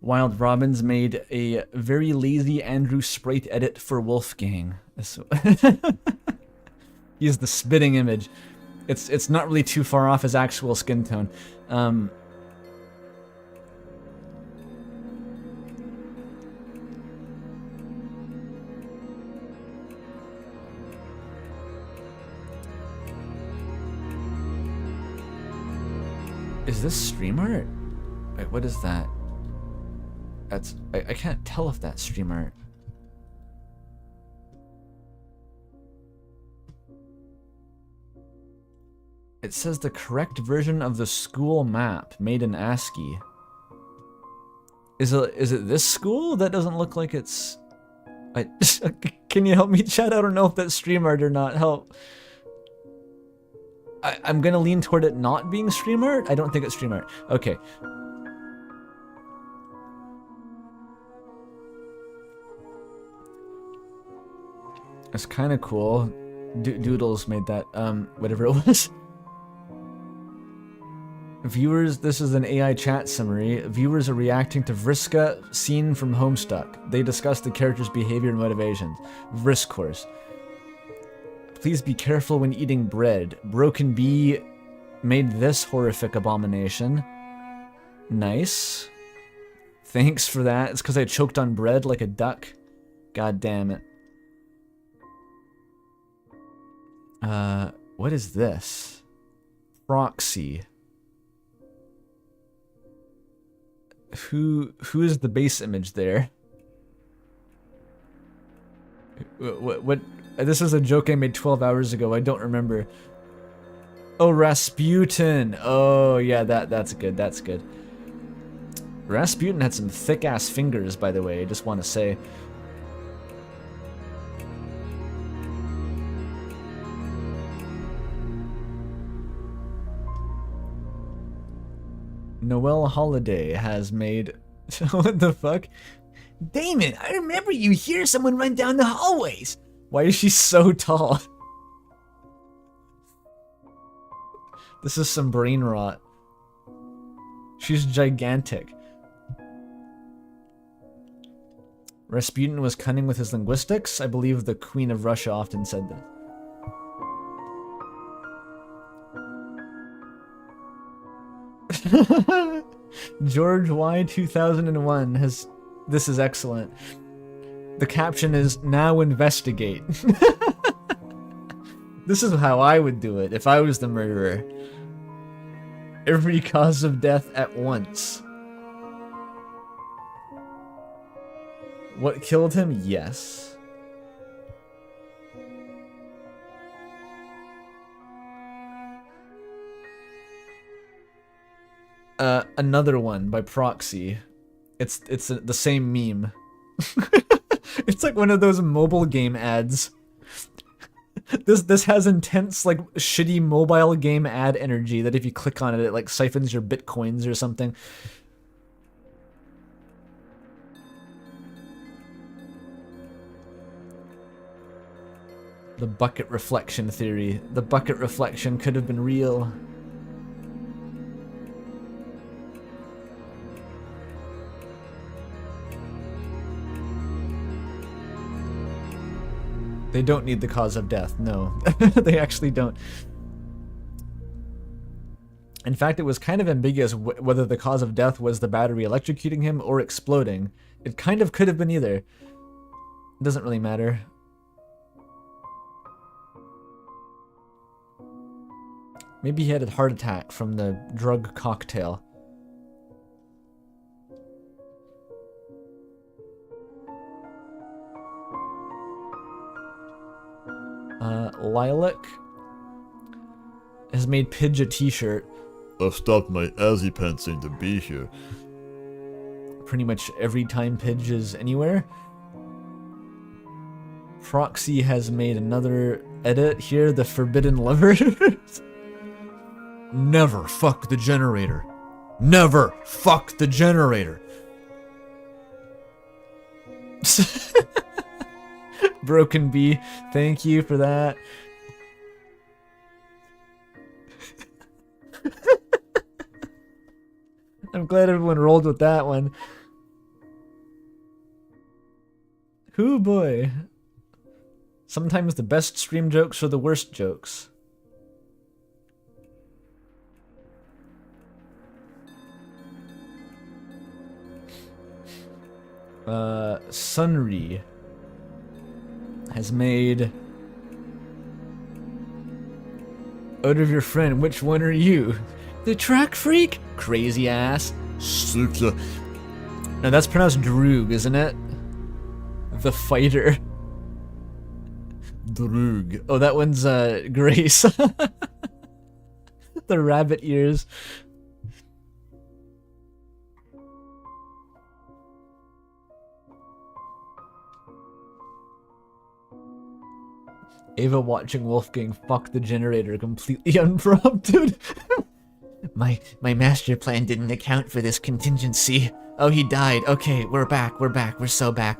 Wild Robins made a very lazy Andrew sprite edit for Wolfgang. Use the spitting image. It's not really too far off his actual skin tone. Is this stream art? Wait, what is that? That's... I can't tell if that's stream art. It says the correct version of the school map made in ASCII. Is it this school? That doesn't look like it's... Can you help me, chat? I don't know if that's stream art or not. Help. I'm gonna lean toward it not being stream art. I don't think it's stream art. Okay. It's kind of cool. Doodles made that, whatever it was. Viewers, this is an AI chat summary. Viewers are reacting to Vriska, scene from Homestuck. They discuss the character's behavior and motivations. Vrisk course. Please be careful when eating bread. Broken Bee made this horrific abomination. Nice. Thanks for that. It's because I choked on bread like a duck. God damn it. What is this? Proxy. Who is the base image there? What? This is a joke I made 12 hours ago. I don't remember. Oh, Rasputin. Oh, yeah, that's good. That's good. Rasputin had some thick-ass fingers, by the way. I just want to say. Noel Holiday has made... What the fuck? Damon, I remember you hear someone run down the hallways. Why is she so tall? This is some brain rot. She's gigantic. Rasputin was cunning with his linguistics. I believe the Queen of Russia often said that. George Y 2001 has... This is excellent. The caption is, now investigate. This is how I would do it if I was the murderer. Every cause of death at once. What killed him? Yes. Another one by proxy. It's the same meme. It's like one of those mobile game ads. This has intense, like, shitty mobile game ad energy that if you click on it, it like siphons your bitcoins or something. The bucket reflection theory. The bucket reflection could have been real. They don't need the cause of death, no. They actually don't. In fact, it was kind of ambiguous whether the cause of death was the battery electrocuting him or exploding. It kind of could have been either. It doesn't really matter. Maybe he had a heart attack from the drug cocktail. Lilac has made Pidge a t-shirt. I've stopped my Azzy pantsing to be here. Pretty much every time Pidge is anywhere. Proxy has made another edit here, the Forbidden Lover. Never fuck the generator. Never fuck the generator. Broken Bee, thank you for that. I'm glad everyone rolled with that one. Hoo boy. Sometimes the best stream jokes are the worst jokes. Sunri has made out of your friend, which one are you? The track freak? Crazy ass. Super. No, that's pronounced Droog, isn't it? The fighter. Droog. Oh, that one's Grace. The rabbit ears. Ava watching Wolfgang fuck the generator completely unprompted. My master plan didn't account for this contingency. Oh, he died. Okay, we're back, we're so back.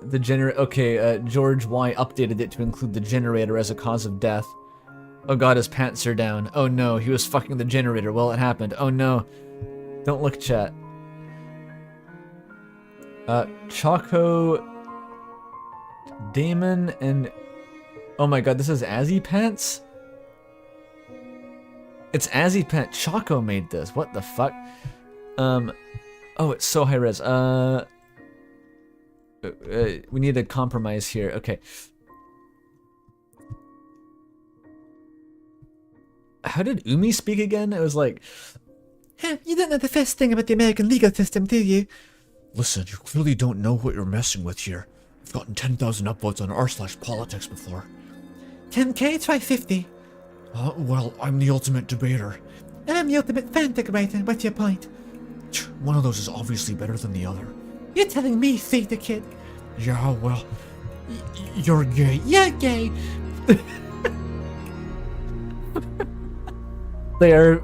The okay, George Y updated it to include the generator as a cause of death. Oh god, his pants are down. Oh no, he was fucking the generator while it happened. Oh no. Don't look, chat. Choco, Damon, and... Oh my god, this is Azzy Pants? It's Azzy Pants. Choco made this. What the fuck? Oh, it's so high res. We need a compromise here. Okay. How did Umi speak again? It was like... You don't know the first thing about the American legal system, do you? Listen, you clearly don't know what you're messing with here. I've gotten 10,000 upvotes on r/politics before. 10k, try 50. Well, I'm the ultimate debater. And I'm the ultimate fanfic writer. What's your point? One of those is obviously better than the other. You're telling me, say the kid. Yeah, well, you're gay. You're gay. They are...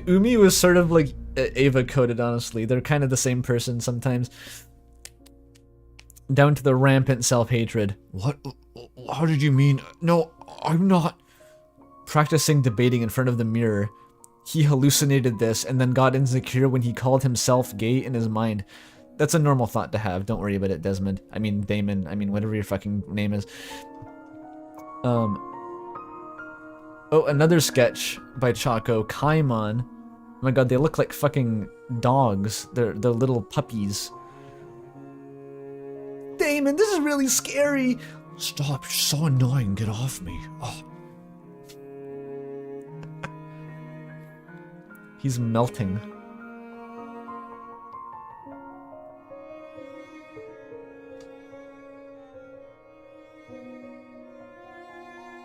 Umi was sort of like Ava coded, honestly. They're kind of the same person sometimes. Down to the rampant self-hatred. What? How did you mean? No, I'm not. Practicing debating in front of the mirror. He hallucinated this and then got insecure when he called himself gay in his mind. That's a normal thought to have. Don't worry about it, Desmond. I mean, Damon. I mean, whatever your fucking name is. Oh, another sketch by Choco. Kaimon. Oh my god, they look like fucking dogs. They're little puppies. Damon, this is really scary. Stop, you're so annoying. Get off me. Oh. He's melting.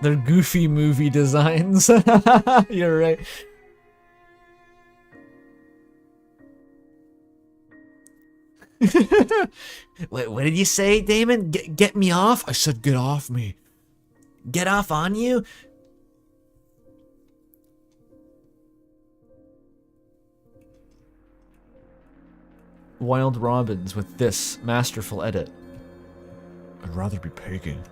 They're goofy movie designs. You're right. Wait, what did you say, Damon? Get me off? I said get off me. Get off on you? Wild Robins with this masterful edit. I'd rather be pegging.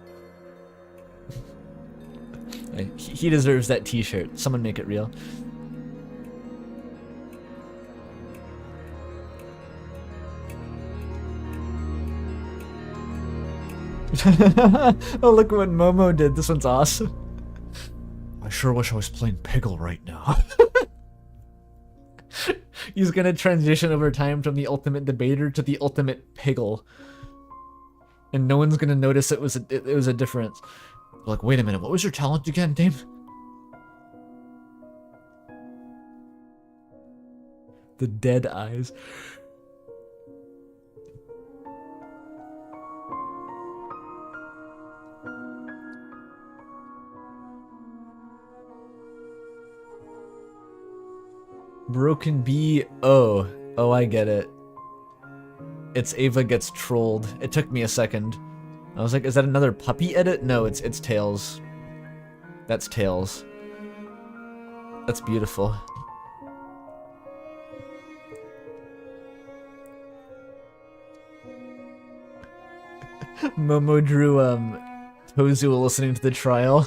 He deserves that t-shirt. Someone make it real. Oh, look what Momo did. This one's awesome. I sure wish I was playing Piggle right now. He's gonna transition over time from the ultimate debater to the ultimate Piggle. And no one's gonna notice it was a difference. Like, wait a minute, what was your talent again, Dame? The dead eyes. Broken Bee. Oh, I get it. It's Ava gets trolled. It took me a second. I was like, is that another puppy edit? No, it's Tails. That's Tails. That's beautiful. Momo drew Tozu listening to the trial.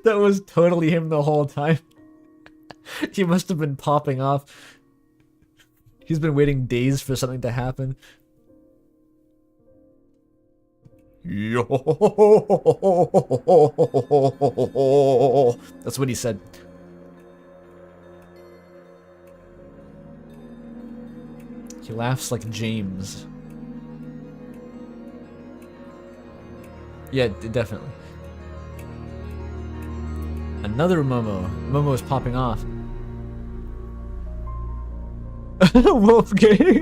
That was totally him the whole time. He must have been popping off. He's been waiting days for something to happen. That's what he said. He laughs like James. Yeah, definitely. Another Momo. Momo is popping off. Wolfgang.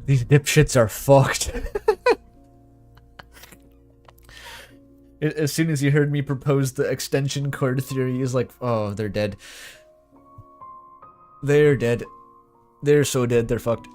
These dipshits are fucked. As soon as he heard me propose the extension cord theory, he's like, oh, they're dead. They're dead. They're so dead, they're fucked.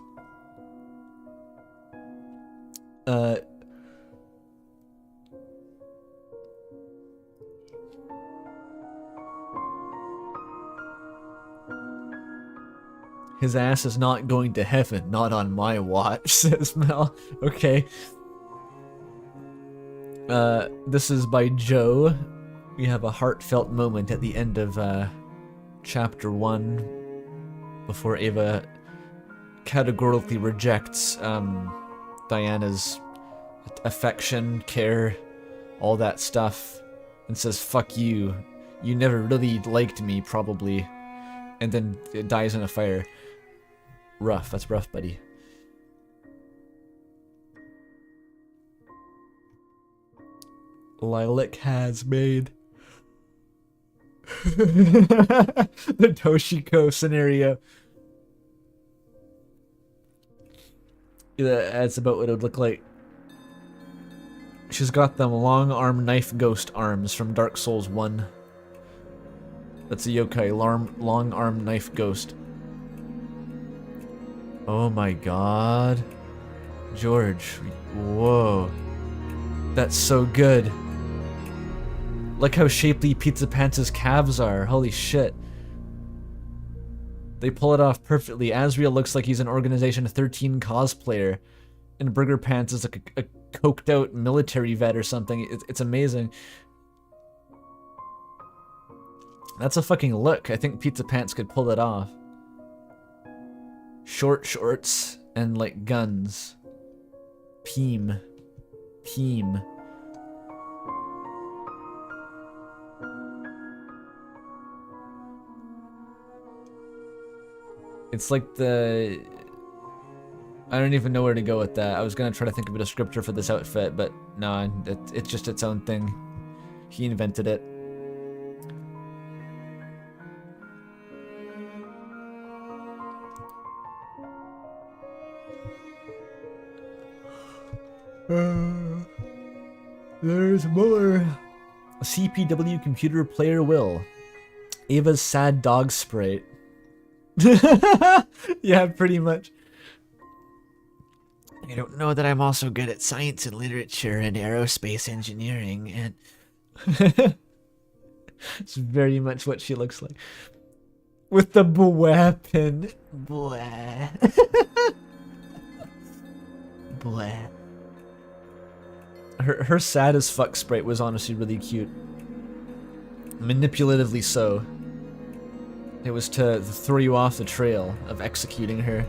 His ass is not going to heaven, not on my watch, says Mel. Okay. This is by Joe. We have a heartfelt moment at the end of chapter 1 before Ava categorically rejects Diana's affection, care, all that stuff, and says, fuck you. You never really liked me, probably. And then it dies in a fire. Rough. That's rough, buddy. Lilac has made the Toshiko scenario. Yeah, that's about what it would look like. She's got them long arm knife ghost arms from Dark Souls 1. That's a yokai, long arm knife ghost. Oh my god. George. Whoa. That's so good. Look how shapely Pizza Pants' calves are. Holy shit. They pull it off perfectly. Asriel looks like he's an Organization 13 cosplayer. And Burger Pants is like a coked out military vet or something. It's amazing. That's a fucking look. I think Pizza Pants could pull it off. Short shorts and like guns. Peem. It's like the... I don't even know where to go with that. I was gonna try to think of a descriptor for this outfit, but no, it's just its own thing. He invented it. There's more. CPW computer player will. Ava's sad dog sprite. Yeah, pretty much. I don't know that I'm also good at science and literature and aerospace engineering, and It's very much what she looks like. With the bweh pin. bweh. Bweh. Her sad as fuck sprite was honestly really cute. Manipulatively so. It was to throw you off the trail of executing her.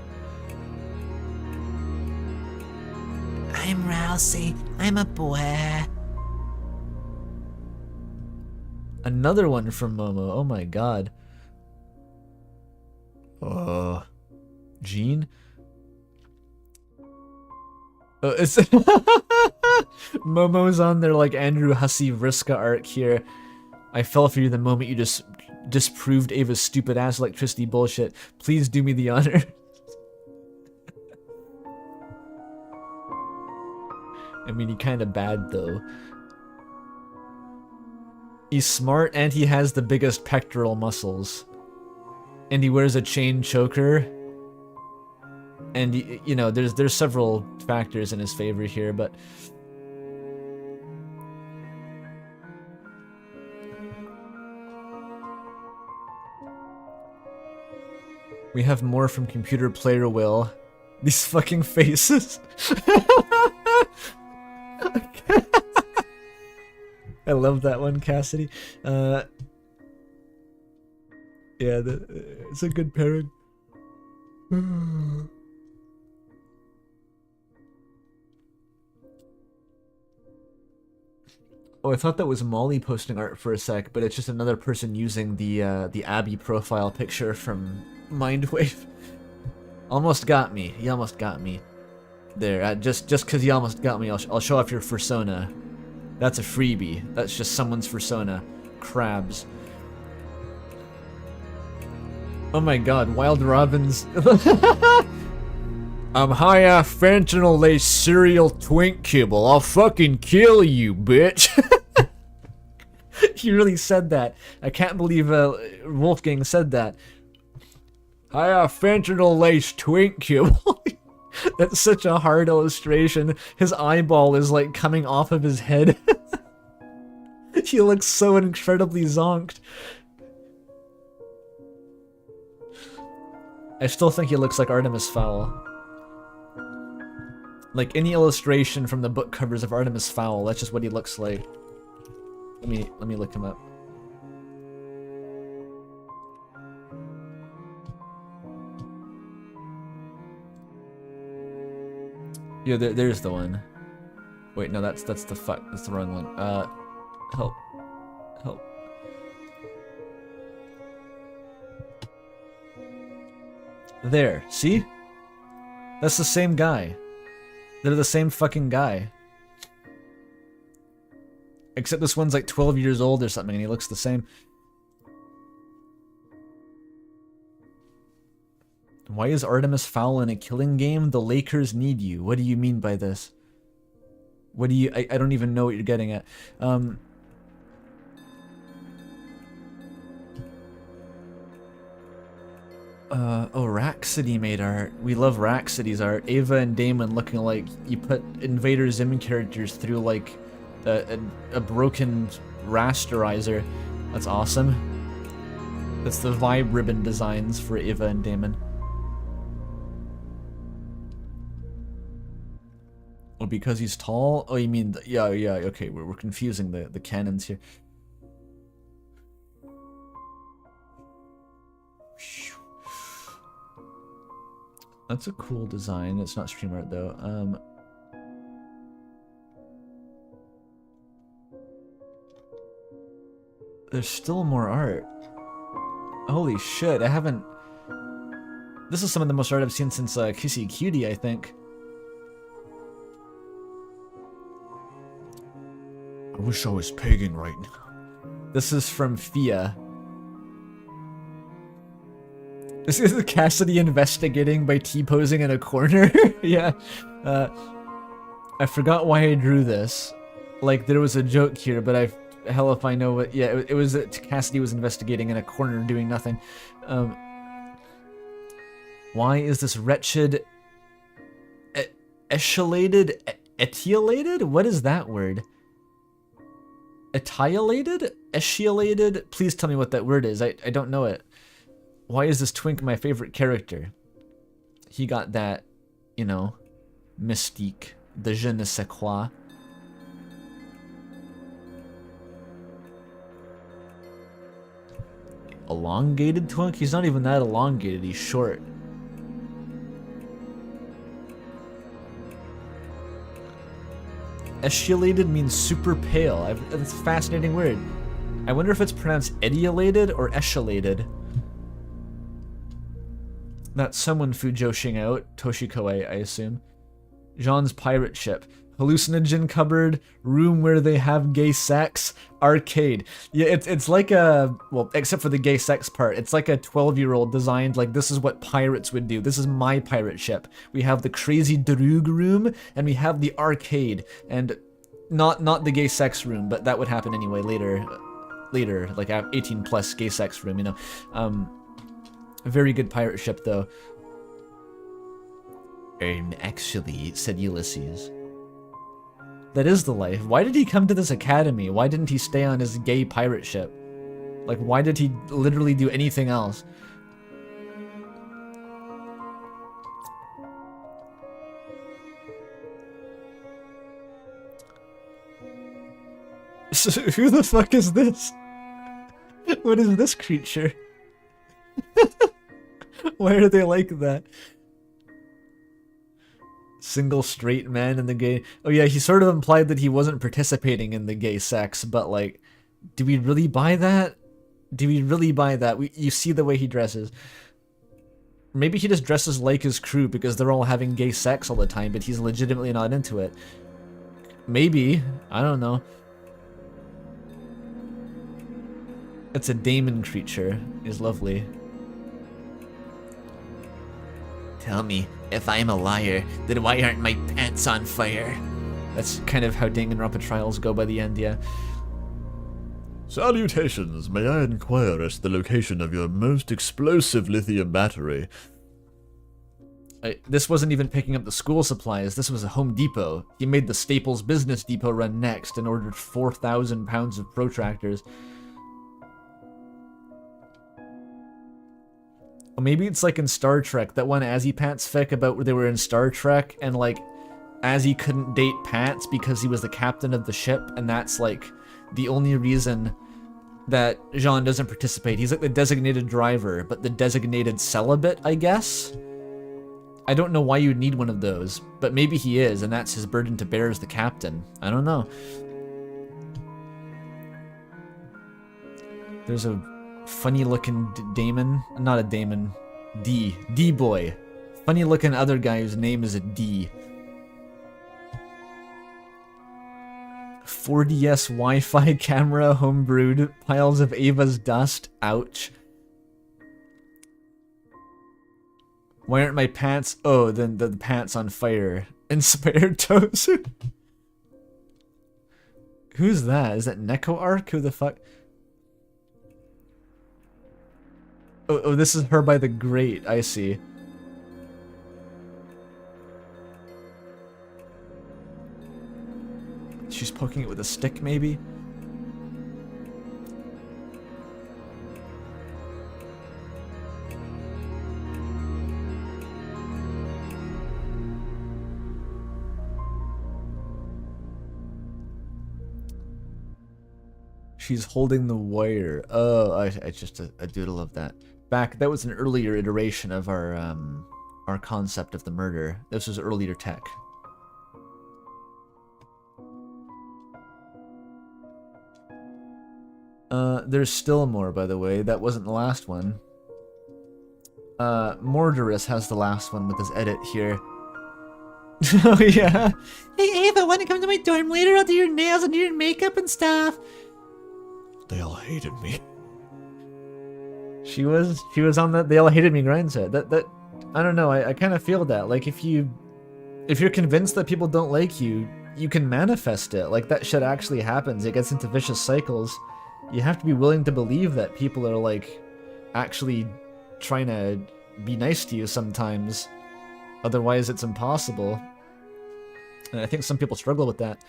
I'm Rousey. I'm a bweh. Another one from Momo. Oh my god. Jean? It's Momo's on their like Andrew Hussey Vriska arc here. I fell for you the moment you just disproved Ava's stupid ass electricity bullshit. Please do me the honor. I mean, he kinda bad though. He's smart and he has the biggest pectoral muscles. And he wears a chain choker. And you know, there's several factors in his favor here, but we have more from computer player Will. These fucking faces. I love that one, Cassidy. Yeah, it's a good pairing. Oh, I thought that was Molly posting art for a sec, but it's just another person using the Abby profile picture from Mindwave. Almost got me. You almost got me. There, just because you almost got me, I'll show off your fursona. That's a freebie. That's just someone's fursona. Crabs. Oh my god, Wild Robin's... I'm high fentanyl lace cereal twink kibble. I'll fucking kill you, bitch. He really said that. I can't believe Wolfgang said that. High fentanyl lace twink kibble. That's such a hard illustration. His eyeball is like coming off of his head. He looks so incredibly zonked. I still think he looks like Artemis Fowl. Like any illustration from the book covers of Artemis Fowl, that's just what he looks like. Let me look him up. Yeah, there's the one. Wait, no, that's the that's the wrong one. Help. Help. There, see? That's the same guy. They're the same fucking guy. Except this one's like 12 years old or something and he looks the same. Why is Artemis Fowl in a killing game? The Lakers need you. What do you mean by this? What do you... I don't even know what you're getting at. Oh, Rhapsody made art. We love Rhapsody's art. Ava and Damon looking like you put Invader Zim characters through like a broken rasterizer. That's awesome. That's the Vibe ribbon designs for Ava and Damon. Oh, because he's tall? Oh, you mean... yeah, okay, we're confusing the canons here. That's a cool design. It's not stream art, though. There's still more art. Holy shit, I haven't... This is some of the most art I've seen since Kissy Cutie, I think. I wish I was pegging right now. This is from Fia. This is Cassidy investigating by T-posing in a corner. Yeah. I forgot why I drew this. Like, there was a joke here, but hell if I know what... Yeah, it was that Cassidy was investigating in a corner doing nothing. Why is this wretched... Etiolated? What is that word? Etiolated? Etiolated? Please tell me what that word is. I don't know it. Why is this twink my favorite character? He got that, you know, mystique. The je ne sais quoi. Elongated twink? He's not even that elongated, he's short. Etiolated means super pale. That's a fascinating word. I wonder if it's pronounced etiolated or etiolated. That's someone Fujoshing out. Toshiko, I assume. Jean's pirate ship. Hallucinogen cupboard. Room where they have gay sex. Arcade. Yeah, it's like a... Well, except for the gay sex part. It's like a 12-year-old designed like, this is what pirates would do. This is my pirate ship. We have the crazy droog room, and we have the arcade. And not the gay sex room, but that would happen anyway later. Later, like 18 plus gay sex room, you know. A very good pirate ship, though. Actually, said Ulysses. That is the life. Why did he come to this academy? Why didn't he stay on his gay pirate ship? Like, why did he literally do anything else? So, who the fuck is this? What is this creature? Why are they like that? Single straight man in the gay... Oh yeah, he sort of implied that he wasn't participating in the gay sex, but like, do we really buy that? Do we really buy that? You see the way he dresses. Maybe he just dresses like his crew because they're all having gay sex all the time, but he's legitimately not into it. Maybe. I don't know. It's a daemon creature. He's lovely. Tell me, if I'm a liar, then why aren't my pants on fire? That's kind of how Danganronpa trials go by the end, yeah. Salutations, may I inquire as to the location of your most explosive lithium battery? This wasn't even picking up the school supplies, this was a Home Depot. He made the Staples Business Depot run next and ordered 4,000 pounds of protractors. Or maybe it's like in Star Trek, that one Azzy Pants fic about where they were in Star Trek and like Azzy couldn't date Pants because he was the captain of the ship, and that's like the only reason that Jean doesn't participate. He's like the designated driver, but the designated celibate, I guess? I don't know why you'd need one of those, but maybe he is, and that's his burden to bear as the captain. I don't know. There's a funny looking Damon, not a Damon, D-boy. Funny looking other guy whose name is a D. 4DS Wi-Fi camera homebrewed, piles of Ava's dust, ouch. Why aren't my pants? Oh, then the pants on fire. Inspired toes. Who's that? Is that Neko Arc? Who the fuck? Oh, this is her by the grate, I see. She's poking it with a stick, maybe? She's holding the wire. Oh, I just a doodle of that. That was an earlier iteration of our concept of the murder. This was earlier tech. There's still more, by the way. That wasn't the last one. Mordorus has the last one with his edit here. Oh yeah. Hey, Ava, wanna come to my dorm later? I'll do your nails and do your makeup and stuff. They all hated me. She was on the they all hated me grind set. That I don't know, I kind of feel that. Like if you're convinced that people don't like you, you can manifest it. Like that shit actually happens. It gets into vicious cycles. You have to be willing to believe that people are like actually trying to be nice to you sometimes. Otherwise it's impossible. And I think some people struggle with that.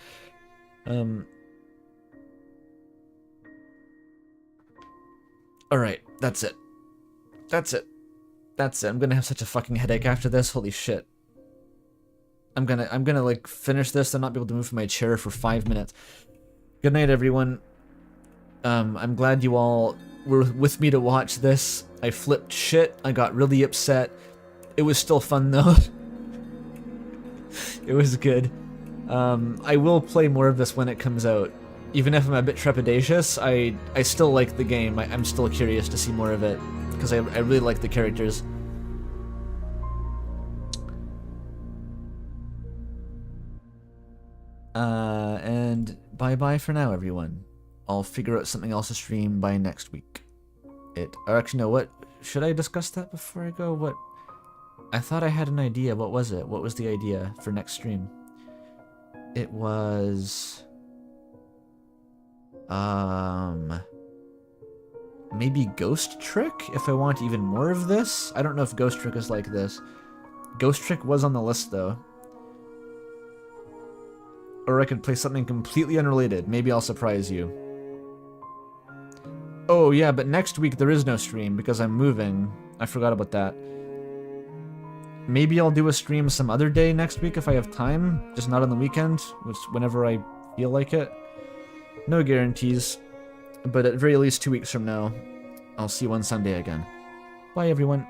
Alright, that's it. That's it. That's it. I'm gonna have such a fucking headache after this. Holy shit. I'm gonna like finish this and not be able to move from my chair for 5 minutes. Good night, everyone. I'm glad you all were with me to watch this. I flipped shit. I got really upset. It was still fun though. It was good. I will play more of this when it comes out. Even if I'm a bit trepidatious, I still like the game. I'm still curious to see more of it, because I really like the characters. And bye-bye for now, everyone. I'll figure out something else to stream by next week. Or actually, no, what? Should I discuss that before I go? What? I thought I had an idea. What was it? What was the idea for next stream? It was... maybe Ghost Trick, if I want even more of this? I don't know if Ghost Trick is like this. Ghost Trick was on the list, though. Or I could play something completely unrelated. Maybe I'll surprise you. Oh, yeah, but next week there is no stream because I'm moving. I forgot about that. Maybe I'll do a stream some other day next week if I have time. Just not on the weekend, which whenever I feel like it. No guarantees, but at very least 2 weeks from now, I'll see you on Sunday again. Bye, everyone.